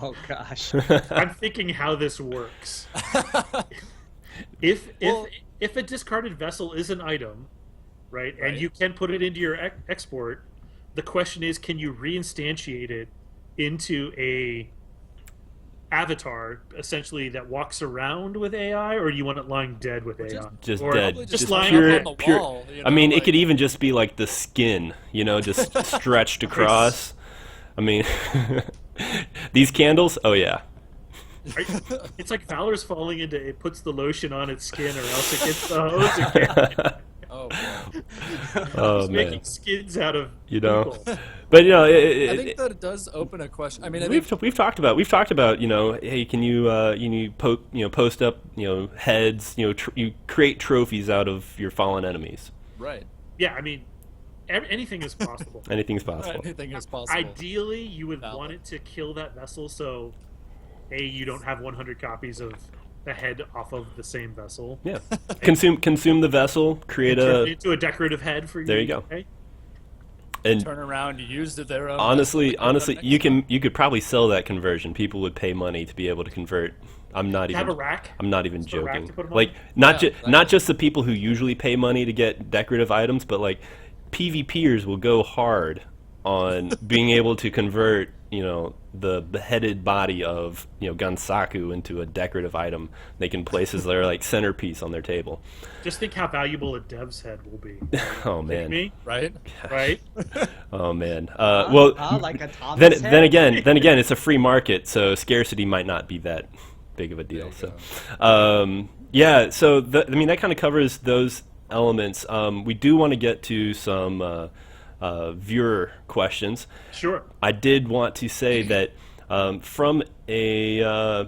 D: Oh gosh.
B: I'm thinking how this works. If a discarded vessel is an item, right, and
C: Right.
B: you can put it into your export, the question is, can you reinstantiate it into a avatar, essentially, that walks around with AI, or do you want it lying dead with AI?
A: Just
B: Or
A: dead.
C: Probably
B: just
C: just
B: lying
A: pure,
B: on
C: up on the
A: pure.
C: wall, you
A: I
C: know,
A: mean, it
C: like-
A: could even just be like the skin, just stretched across. I mean, these candles. Oh yeah.
B: It's like Valor's falling into it puts the lotion on its skin, or else it gets the hose again.
C: Oh, boy.
A: Oh
B: It's
A: man.
B: making skins out of
A: You know.
B: people.
A: But
C: I think that it does open a question. I mean, I think
A: we've talked about hey, can you post up heads, you create trophies out of your fallen enemies.
C: right.
B: Yeah, I mean, anything is possible.
A: Anything's possible.
C: Anything is possible.
B: Ideally, you would
C: Valid.
B: want it to kill that vessel, so you don't have 100 copies of the head off of the same vessel.
A: Yeah. Consume the vessel, create
B: Turn it
A: a.
B: into a decorative head for you.
A: There you go.
B: Okay?
A: And
C: Turn around, you used it their own.
A: honestly,
C: vessel,
A: you could probably sell that conversion. People would pay money to be able to convert. I'm not
B: Have
A: even.
B: a rack.
A: I'm not even
B: Just a rack
A: joking.
B: to put 'em on?
A: Like
C: Yeah,
A: not just the people who usually pay money to get decorative items, but like PvPers will go hard on being able to convert the beheaded body of Gunsaku into a decorative item. They can place as their like centerpiece on their table.
B: Just think how valuable a dev's head will be.
A: Oh man.
B: Me,
C: right?
B: right?
A: Oh man. Well,
D: Like a Thomas
A: then
D: head?
A: again, it's a free market, so scarcity might not be that big of a deal. So, yeah. So I mean, that kind of covers those elements. We do want to get to some viewer questions.
B: Sure.
A: I did want to say that from a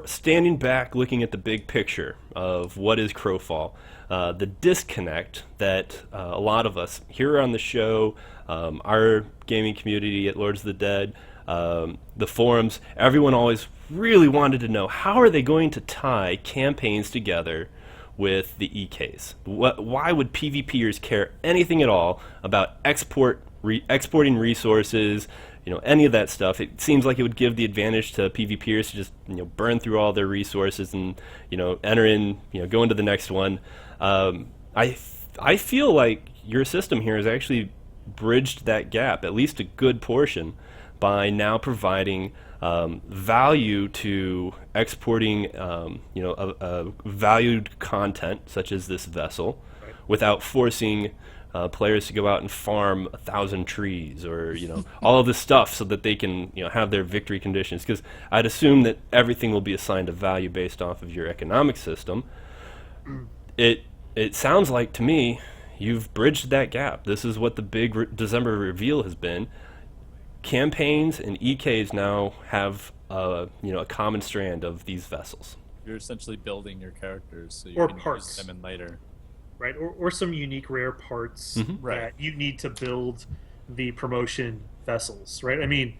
A: standing back, looking at the big picture of what is Crowfall, the disconnect that a lot of us here on the show, our gaming community at Lords of the Dead, the forums, everyone always really wanted to know, how are they going to tie campaigns together with the EKs? Why would PvPers care anything at all about exporting resources, any of that stuff? It seems like it would give the advantage to PvPers to just burn through all their resources and enter in, go into the next one. I feel like your system here has actually bridged that gap, at least a good portion, by now providing value to exporting a valued content such as this vessel,
B: Right.
A: without forcing players to go out and farm 1,000 trees or all of this stuff so that they can have their victory conditions. Because I'd assume that everything will be assigned a value based off of your economic system. It sounds like to me you've bridged that gap. This is what the big December reveal has been. Campaigns and EKs now have a common strand of these vessels.
C: You're essentially building your characters so you
B: Or
C: can
B: parts.
C: use them in later.
B: Right? Or some unique rare parts
C: Right.
B: that you need to build the promotion vessels, right? I mean,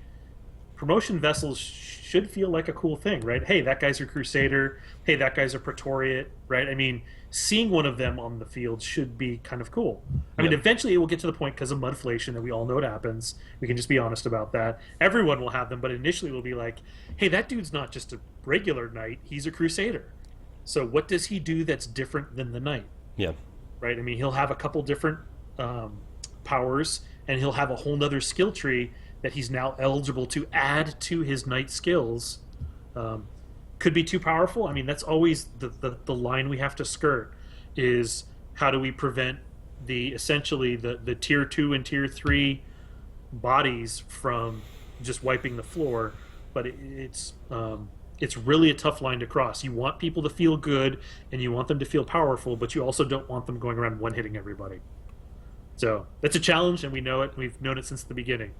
B: promotion vessels should feel like a cool thing, right? Hey, that guy's a Crusader. Hey, that guy's a Praetorian, right? I mean, seeing one of them on the field should be kind of cool. I mean,
A: Yep.
B: eventually it will get to the point because of mudflation that we all know it happens. We can just be honest about that. Everyone will have them, but initially it will be like, hey, that dude's not just a regular knight, he's a Crusader. So what does he do that's different than the knight?
A: Yeah.
B: Right? I mean, he'll have a couple different powers, and he'll have a whole nother skill tree that he's now eligible to add to his knight skills. Could be too powerful. I mean, that's always the line we have to skirt, is how do we prevent essentially the tier 2 and tier 3 bodies from just wiping the floor. But it's really a tough line to cross. You want people to feel good and you want them to feel powerful, but you also don't want them going around one-hitting everybody. So that's a challenge, and we know it. We've known it since the beginning.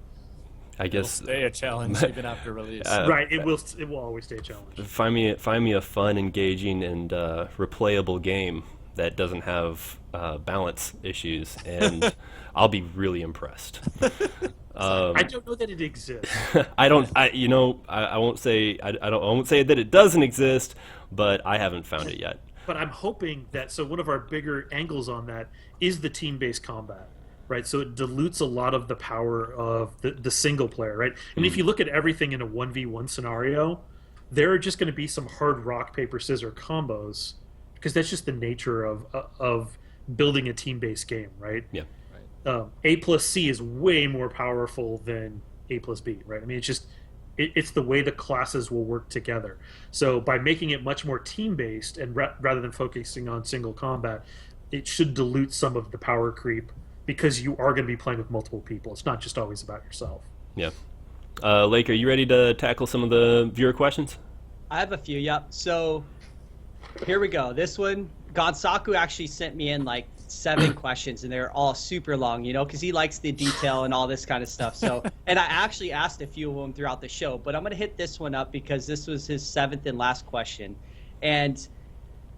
A: I
C: It'll
A: guess
C: stay a challenge even after release.
B: Right, it will always stay a challenge.
A: find me a fun, engaging, and replayable game that doesn't have balance issues, and I'll be really impressed.
B: I don't know that it exists.
A: I don't. I won't say. I won't say that it doesn't exist, but I haven't found it yet.
B: But I'm hoping that, so one of our bigger angles on that is the team-based combat, right? So it dilutes a lot of the power of the single player, right? And if you look at everything in a 1v1 scenario, there are just going to be some hard rock, paper, scissors combos, because that's just the nature of building a team-based game, right?
A: Yeah.
B: A plus C is way more powerful than A plus B, right? I mean, it's just it's the way the classes will work together. So by making it much more team-based and rather than focusing on single combat, it should dilute some of the power creep because you are going to be playing with multiple people. It's not just always about yourself.
A: Yeah. Lake, are you ready to tackle some of the viewer questions?
D: I have a few, yep. So here we go. This one, Gonsaku actually sent me in like 7 questions, and they're all super long, because he likes the detail and all this kind of stuff. So, and I actually asked a few of them throughout the show, but I'm going to hit this one up because this was his 7th and last question. And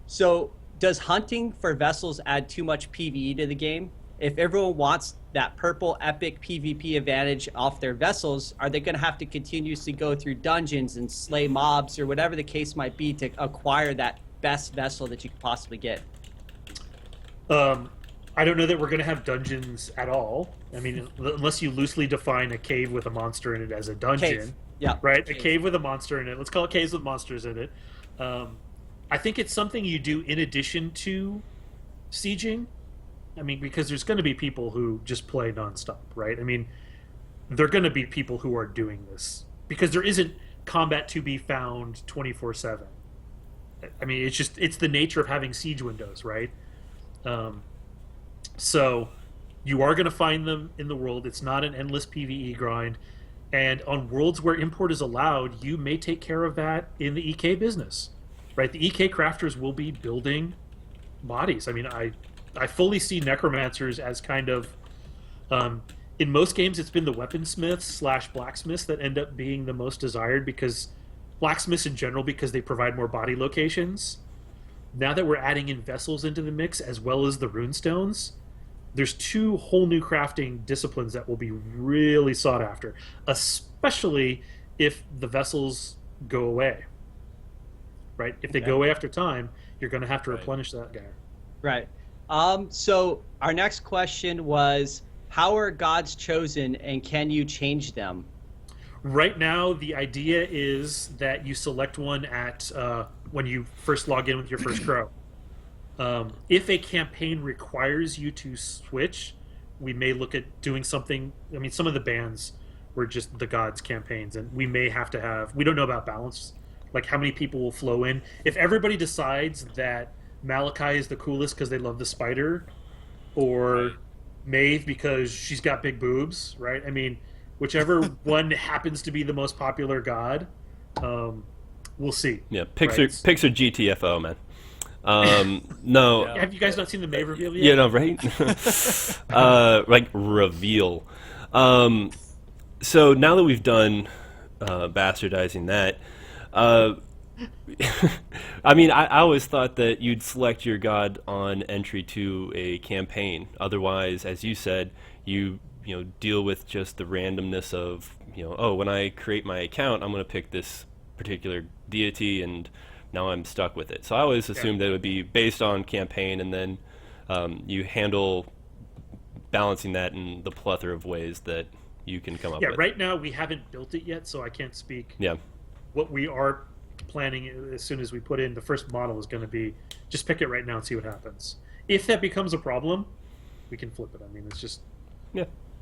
D: so, does hunting for vessels add too much PvE to the game? If everyone wants that purple epic PvP advantage off their vessels, are they going to have to continuously go through dungeons and slay mobs or whatever the case might be to acquire that best vessel that you could possibly get?
B: I don't know that we're going to have dungeons at all. I mean, unless you loosely define a cave with a monster in it as a dungeon.
D: Cave. Yeah.
B: Right?
D: Cave.
B: A cave with a monster in it. Let's call it caves with monsters in it. I think it's something you do in addition to sieging. I mean, because there's going to be people who just play nonstop, right? I mean, there are going to be people who are doing this because there isn't combat to be found 24/7. I mean, it's the nature of having siege windows, right? So you are going to find them in the world. It's not an endless PvE grind. And on worlds where import is allowed, you may take care of that in the EK business, right? The EK crafters will be building bodies. I mean, I fully see necromancers as kind of, in most games, it's been the weaponsmiths / blacksmiths that end up being the most desired because blacksmiths in general, because they provide more body locations. Now that we're adding in vessels into the mix as well as the runestones, there's 2 whole new crafting disciplines that will be really sought after, especially if the vessels go away. Right? If they go away after time, you're going to have to replenish that guy.
D: Right. So our next question was, how are gods chosen and can you change them?
B: Right now, the idea is that you select one at when you first log in with your first crow. If a campaign requires you to switch, we may look at doing something. I mean, some of the bans were just the gods campaigns, and we may have to have. We don't know about balance, like how many people will flow in. If everybody decides that Malachi is the coolest because they love the spider, or Maeve because she's got big boobs, right? I mean, whichever one happens to be the most popular god, we'll see.
A: Yeah, picks are GTFO, man. No.
B: Have you guys not seen the Maeve reveal yet?
A: Yeah, no, right? Like, reveal. So now that we've done bastardizing that, I mean, I always thought that you'd select your god on entry to a campaign. Otherwise, as you said, you deal with just the randomness of, oh, when I create my account, I'm going to pick this particular deity, and now I'm stuck with it. So I always assumed that it would be based on campaign, and then you handle balancing that in the plethora of ways that you can come up with.
B: Yeah, right now we haven't built it yet, so I can't speak.
A: Yeah.
B: What we are planning as soon as we put in the first model is going to be just pick it right now and see what happens. If that becomes a problem, we can flip it. I mean, it's just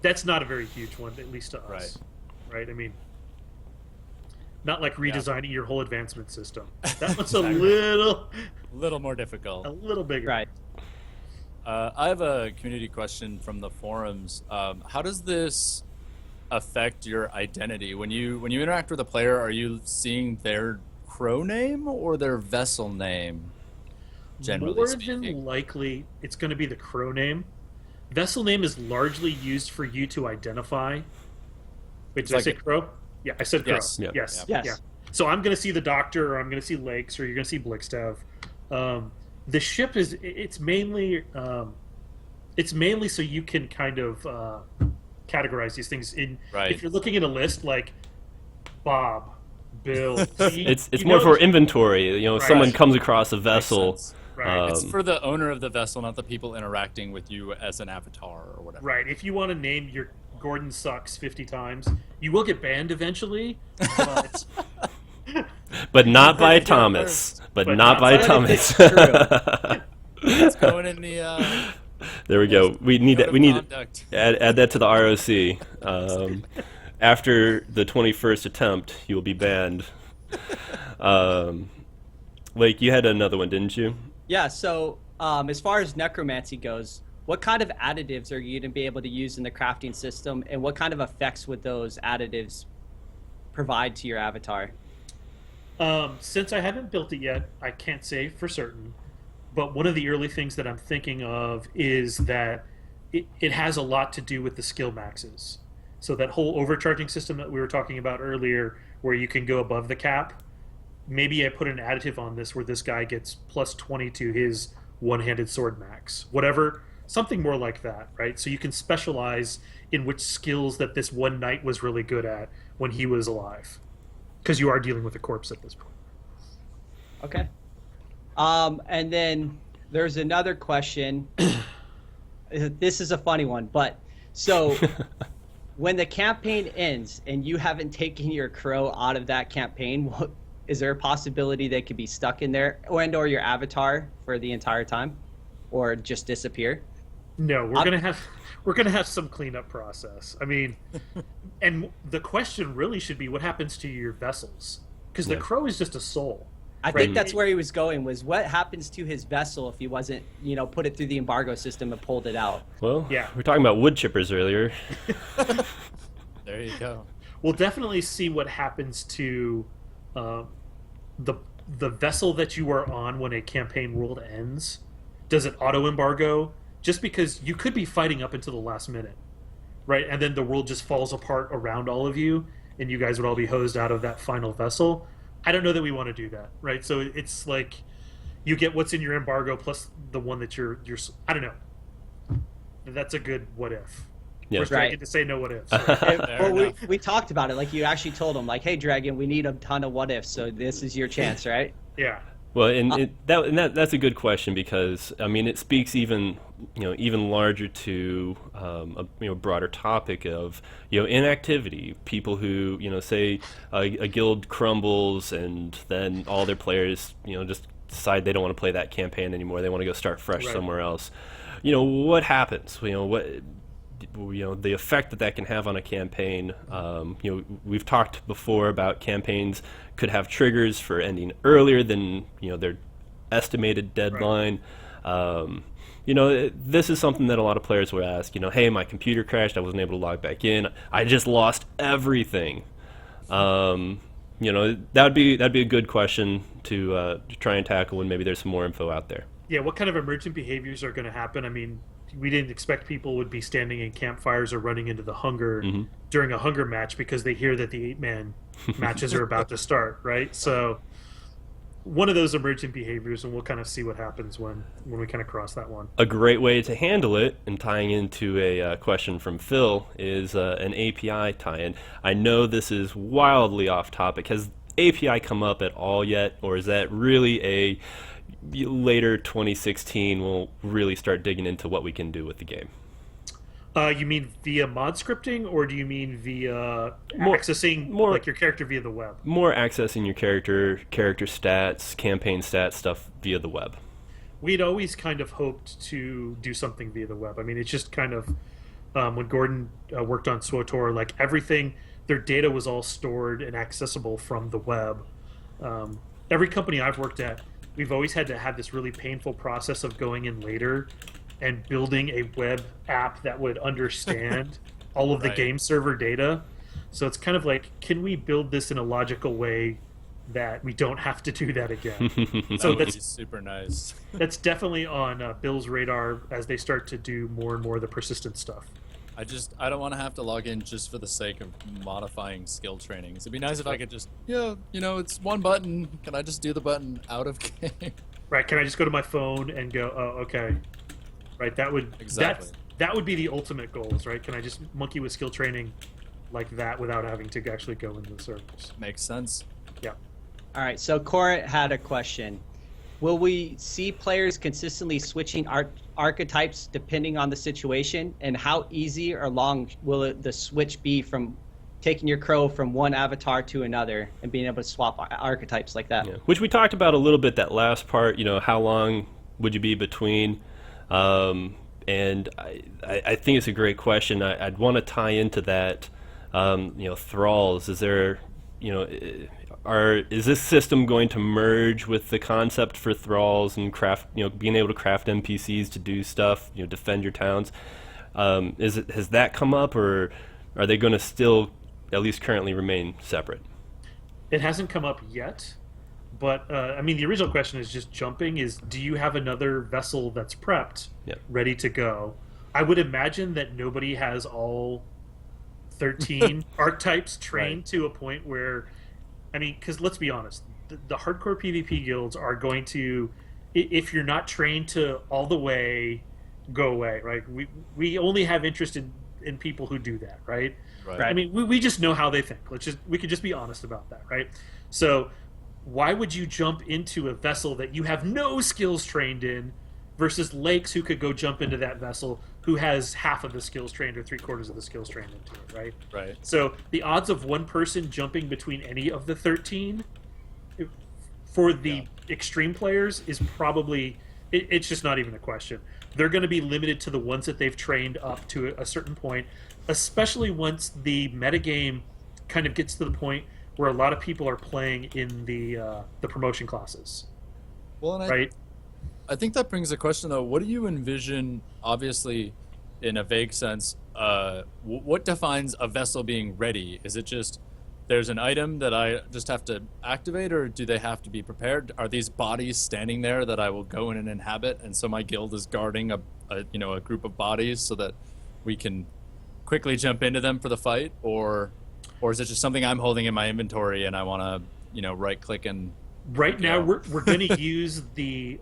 B: that's not a very huge one, at least to us. Right? I mean, not like redesigning your whole advancement system. That one's a
C: little more difficult.
B: A little bigger.
D: Right.
C: I have a community question from the forums. How does this affect your identity when you interact with a player? Are you seeing their crow name or their vessel name? Generally
B: More
C: speaking,
B: than likely, it's going to be the crow name. Vessel name is largely used for you to identify Wait, did I say Crow? Yeah, I said Crow.
C: Yes.
A: Yeah.
B: Yes.
D: Yes.
B: Yeah. So I'm going to see the Doctor, or I'm going to see Lakes, or you're going to see Blixtev. The ship is it's mainly so you can kind of categorize these things in.
C: Right.
B: If you're looking at a list like Bob, Bill, Zeke,
A: It's more for inventory. You know,
B: Right.
A: someone comes across a vessel.
C: sense.
B: Right.
C: It's for the owner of the vessel, not the people interacting with you as an avatar or whatever.
B: Right. If you want to name your Gordon sucks 50 times, you will get banned eventually. But
A: But not by
C: Right.
A: Thomas. But
B: But
A: not
B: not
A: by
B: by-
A: Thomas.
C: It's going in the
A: There we go. We need
C: code
A: that.
C: of
A: We need
C: conduct.
A: add that to the ROC. After the 21st attempt, you will be banned. Lake, you had another one, didn't you?
D: Yeah, so as far as necromancy goes, what kind of additives are you going to be able to use in the crafting system, and what kind of effects would those additives provide to your avatar?
B: Since I haven't built it yet, I can't say for certain. But one of the early things that I'm thinking of is that it has a lot to do with the skill maxes. So that whole overcharging system that we were talking about earlier, where you can go above the cap, maybe I put an additive on this where this guy gets plus 20 to his one-handed sword max. Whatever, something more like that, right? So you can specialize in which skills that this one knight was really good at when he was alive. Because you are dealing with a corpse at this point.
D: Okay. And then there's another question. This is a funny one, but so when the campaign ends and you haven't taken your crow out of that campaign, is there a possibility they could be stuck in there, or your avatar for the entire time, or just disappear?
B: No, we're gonna have some cleanup process. I mean, and the question really should be what happens to your vessels, because the crow is just a soul.
D: I think that's where he was going, was what happens to his vessel if he wasn't, put it through the embargo system and pulled it out.
A: Well,
B: Yeah.
A: we were talking about wood chippers earlier.
C: There you go.
B: We'll definitely see what happens to the vessel that you are on when a campaign world ends. Does it auto embargo? Just because you could be fighting up until the last minute, right? And then the world just falls apart around all of you, and you guys would all be hosed out of that final vessel. I don't know that we want to do that, right? So it's like you get what's in your embargo plus the one that you're I don't know. That's a good what if.
A: Yeah.
B: We're starting
D: Right.
B: to say no what ifs.
C: Fair
D: Well,
C: enough.
D: we talked about it. Like, you actually told him, like, hey, Dragon, we need a ton of what ifs, so this is your chance, right?
B: Yeah.
A: Well, that's a good question, because I mean it speaks even larger to a broader topic of inactivity. People who say a guild crumbles and then all their players just decide they don't want to play that campaign anymore. They want to go start fresh
B: Right.
A: somewhere else. What happens? The effect that can have on a campaign. We've talked before about campaigns could have triggers for ending earlier than their estimated deadline. This is something that a lot of players will ask. Hey, my computer crashed. I wasn't able to log back in. I just lost everything. That'd be a good question to try and tackle when maybe there's some more info out there.
B: Yeah, what kind of emergent behaviors are going to happen? I mean, we didn't expect people would be standing in campfires or running into the hunger during a hunger match because they hear that the 8-man matches are about to start, right? So one of those emergent behaviors, and we'll kind of see what happens when we kind of cross that one.
A: A great way to handle it, and tying into a question from Phil, is an API tie-in. I know this is wildly off topic. Has API come up at all yet, or is that really a later 2016 we'll really start digging into what we can do with the game?
B: You mean via mod scripting, or do you mean via accessing like your character via the web?
A: More accessing your character stats, campaign stats, stuff via the web.
B: We'd always kind of hoped to do something via the web. I mean, it's just kind of when Gordon worked on SWTOR, like everything, their data was all stored and accessible from the web. Every company I've worked at, we've always had to have this really painful process of going in later and building a web app that would understand all of the
C: Right.
B: game server data. So it's kind of like, can we build this in a logical way that we don't have to do that again? So
C: That would be
B: that's
C: super nice.
B: definitely on Bill's radar as they start to do more and more of the persistent stuff.
C: I don't want to have to log in just for the sake of modifying skill trainings. It'd be nice if I could just, it's one button. Can I just do the button out of game?
B: Right? Can I just go to my phone and go, oh, okay, right? That would
C: Exactly.
B: that would be the ultimate goals, right? Can I just monkey with skill training like that without having to actually go into the servers?
C: Makes sense.
B: Yeah.
D: All right, so Corin had a question. Will we see players consistently switching archetypes depending on the situation? And how easy or long will the switch be from taking your crow from one avatar to another and being able to swap archetypes like that?
A: Yeah. Which we talked about a little bit, that last part, how long would you be between? And I think it's a great question. I'd want to tie into that, thralls. Is there, is this system going to merge with the concept for thralls and craft, being able to craft NPCs to do stuff, defend your towns? Has that come up, or are they going to still, at least currently, remain separate?
B: It hasn't come up yet, but the original question is just jumping. Do you have another vessel that's prepped,
A: Yep.
B: ready to go? I would imagine that nobody has all 13 archetypes trained to a point where, because let's be honest, the hardcore PvP guilds are going to, if you're not trained to all the way, go away, right? We only have interest in people who do that, right?
C: Right.
B: We just know how they think. We could just be honest about that, right? So why would you jump into a vessel that you have no skills trained in versus Lakes, who could go jump into that vessel, who has half of the skills trained or 3/4 of the skills trained into it, right?
C: Right.
B: So the odds of one person jumping between any of the 13 for the extreme players is probably, it's just not even a question. They're going to be limited to the ones that they've trained up to a certain point, especially once the metagame kind of gets to the point where a lot of people are playing in the promotion classes.
C: Well, and
B: right?
C: I think that brings a question, though. What do you envision, obviously, in a vague sense, what defines a vessel being ready? Is it just there's an item that I just have to activate, or do they have to be prepared? Are these bodies standing there that I will go in and inhabit, and so my guild is guarding a group of bodies so that we can quickly jump into them for the fight? Or is it just something I'm holding in my inventory and I want to, right-click and...
B: Right now, we're going to use the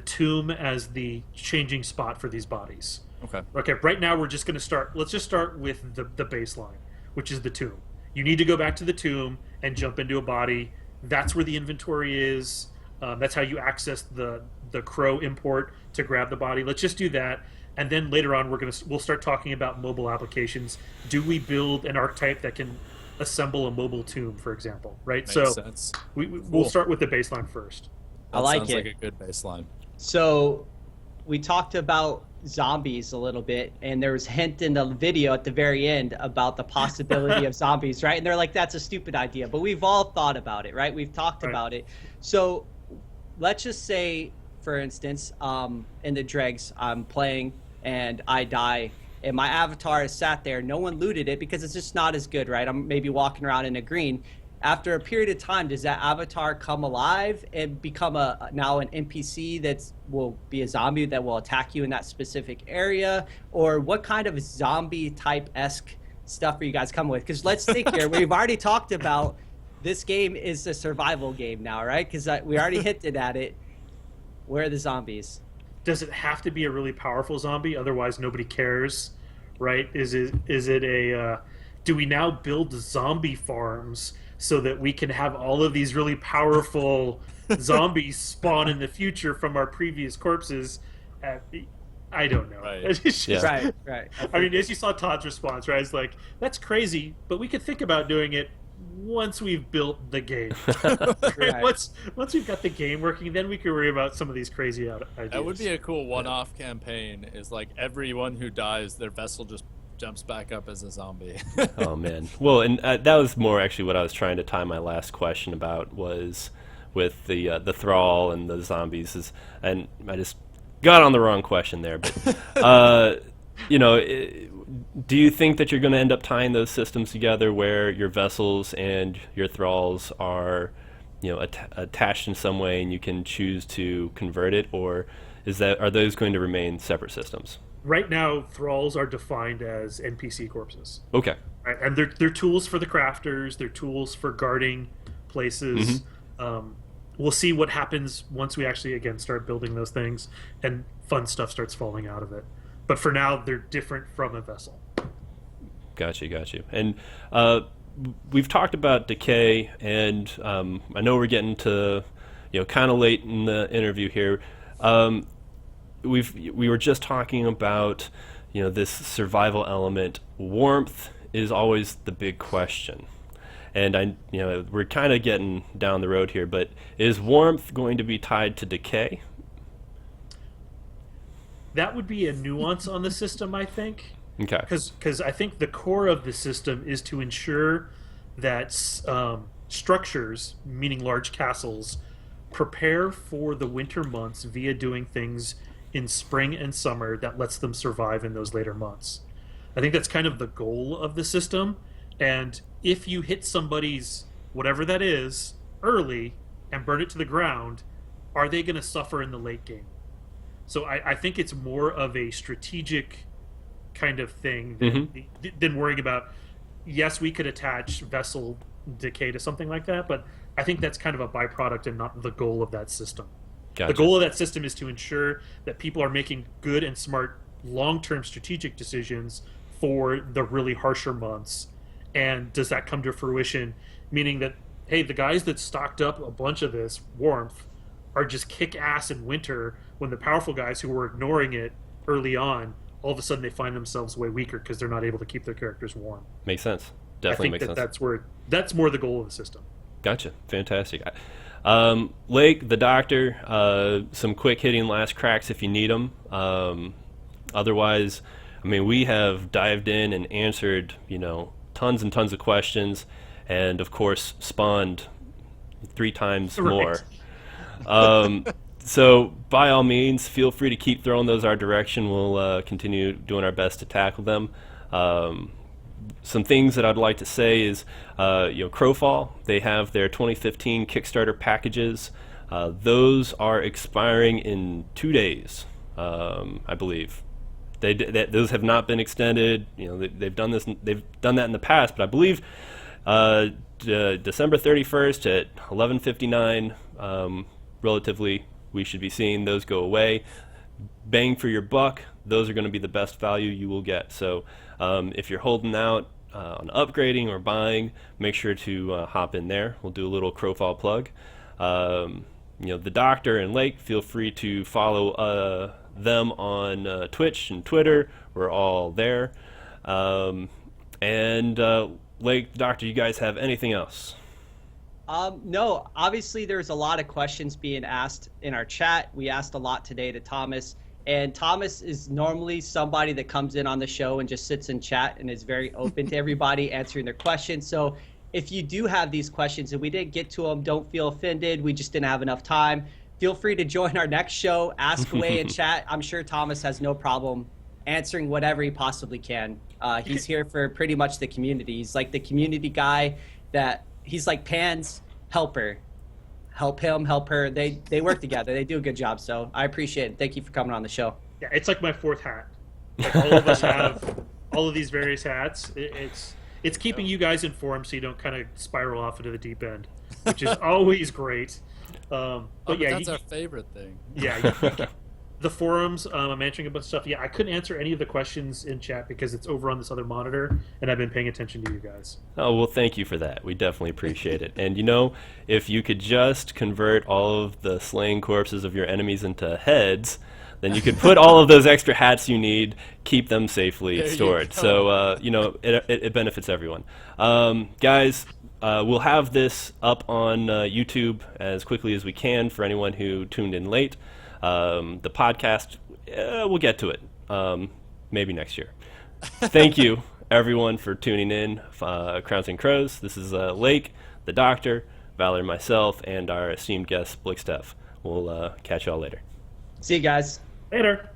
B: tomb as the changing spot for these bodies.
C: Okay.
B: Okay. Right now, we're just going to start. Let's just start with the baseline, which is the tomb. You need to go back to the tomb and jump into a body. That's where the inventory is. That's how you access the crow import to grab the body. Let's just do that, and then later on, we'll start talking about mobile applications. Do we build an archetype that can assemble a mobile tomb, for example, right?
C: Makes sense.
B: We'll start with the baseline first.
D: I like
C: sounds
D: it.
C: like a good baseline.
D: So we talked about zombies a little bit, and there was a hint in the video at the very end about the possibility of zombies, right? And they're like, that's a stupid idea, but we've all thought about it, right? We've talked about it. So let's just say, for instance, in the dregs, I'm playing and I die, and my avatar is sat there. No one looted it because it's just not as good, right? I'm maybe walking around in a green. After a period of time, does that avatar come alive and become now an NPC that will be a zombie that will attack you in that specific area? Or what kind of zombie type-esque stuff are you guys coming with? Because let's think here. We've already talked about this game is a survival game now, right? Because we already hinted at it. Where are the zombies?
B: Does it have to be a really powerful zombie? Otherwise, nobody cares, right? Is it a? Do we now build zombie farms so that we can have all of these really powerful zombies spawn in the future from our previous corpses? I don't know.
C: Right.
B: It's just-
D: Right.
B: as you saw Todd's response, right? It's like, that's crazy, but we could think about doing it once we've built the game.
D: Right.
B: Once we've got the game working, then we can worry about some of these crazy ideas.
C: That would be a cool one-off campaign. Is like everyone who dies, their vessel just jumps back up as a zombie.
A: Oh man. Well, and that was more actually what I was trying to tie my last question about, was with the thrall and the zombies. And I just got on the wrong question there. But do you think that you're going to end up tying those systems together where your vessels and your thralls are, attached in some way, and you can choose to convert it, or are those going to remain separate systems?
B: right now, thralls are defined as NPC corpses.
A: Okay.
B: Right? And they're tools for the crafters. They're tools for guarding places. We'll see what happens once we actually again start building those things, and fun stuff starts falling out of it. But for now, they're different from a vessel.
A: Got you. And we've talked about decay, and I know we're getting to kind of late in the interview here. We were just talking about this survival element. Warmth is always the big question. And we're kind of getting down the road here, but is warmth going to be tied to decay?
B: That would be a nuance on the system, I think.
A: Okay.
B: Because I think the core of the system is to ensure that structures, meaning large castles, prepare for the winter months via doing things in spring and summer that lets them survive in those later months. I think that's kind of the goal of the system. And if you hit somebody's whatever that is early and burn it to the ground, are they going to suffer in the late game? So I think it's more of a strategic kind of thing than worrying about, yes, we could attach vessel decay to something like that, but I think that's kind of a byproduct and not the goal of that system.
A: Gotcha.
B: The goal of that system is to ensure that people are making good and smart long-term strategic decisions for the really harsher months. And does that come to fruition? Meaning that, hey, the guys that stocked up a bunch of this warmth are just kick ass in winter, when the powerful guys who were ignoring it early on, all of a sudden they find themselves way weaker because they're not able to keep their characters warm.
A: Makes sense. Definitely makes sense.
B: That's more the goal of the system.
A: Gotcha. Fantastic. Lake, the Doctor, some quick hitting last cracks if you need them. Otherwise, we have dived in and answered, tons and tons of questions, and of course spawned 3 times more. So by all means, feel free to keep throwing those our direction. We'll continue doing our best to tackle them. Some things that I'd like to say is, Crowfall, they have their 2015 Kickstarter packages. Those are expiring in 2 days, I believe. Those have not been extended. They've done this. They've done that in the past, but I believe December 31st at 11:59, relatively, we should be seeing those go away. Bang for your buck. Those are going to be the best value you will get. So if you're holding out on upgrading or buying, make sure to hop in there. We'll do a little Crowfall plug. The Doctor and Lake, feel free to follow them on Twitch and Twitter. We're all there. Lake, Doctor, you guys have anything else?
D: No, obviously there's a lot of questions being asked in our chat. We asked a lot today to Thomas, and Thomas is normally somebody that comes in on the show and just sits in chat and is very open to everybody answering their questions. So if you do have these questions and we didn't get to them, don't feel offended. We just didn't have enough time. Feel free to join our next show, ask away in chat. I'm sure Thomas has no problem answering whatever he possibly can. He's here for pretty much the community. He's like the community guy that he's like Pan's helper. Help him, help her. They work together. They do a good job. So I appreciate it. Thank you for coming on the show.
B: Yeah, it's like my 4th hat. Like all of us have all of these various hats. It's keeping you guys informed so you don't kind of spiral off into the deep end, which is always great. But
C: that's our favorite thing.
B: Yeah, the forums, I'm answering a bunch of stuff. Yeah, I couldn't answer any of the questions in chat because it's over on this other monitor, and I've been paying attention to you guys.
A: Oh, well, thank you for that. We definitely appreciate it. And, if you could just convert all of the slain corpses of your enemies into heads, then you could put all of those extra hats you need, keep them safely stored. So, it benefits everyone. Guys, we'll have this up on YouTube as quickly as we can for anyone who tuned in late. The podcast, we'll get to it maybe next year. Thank you, everyone, for tuning in. Crowns and Crows. This is Lake, the Doctor, Valor, myself, and our esteemed guest, Blixtev. We'll catch y'all later.
D: See you guys.
B: Later.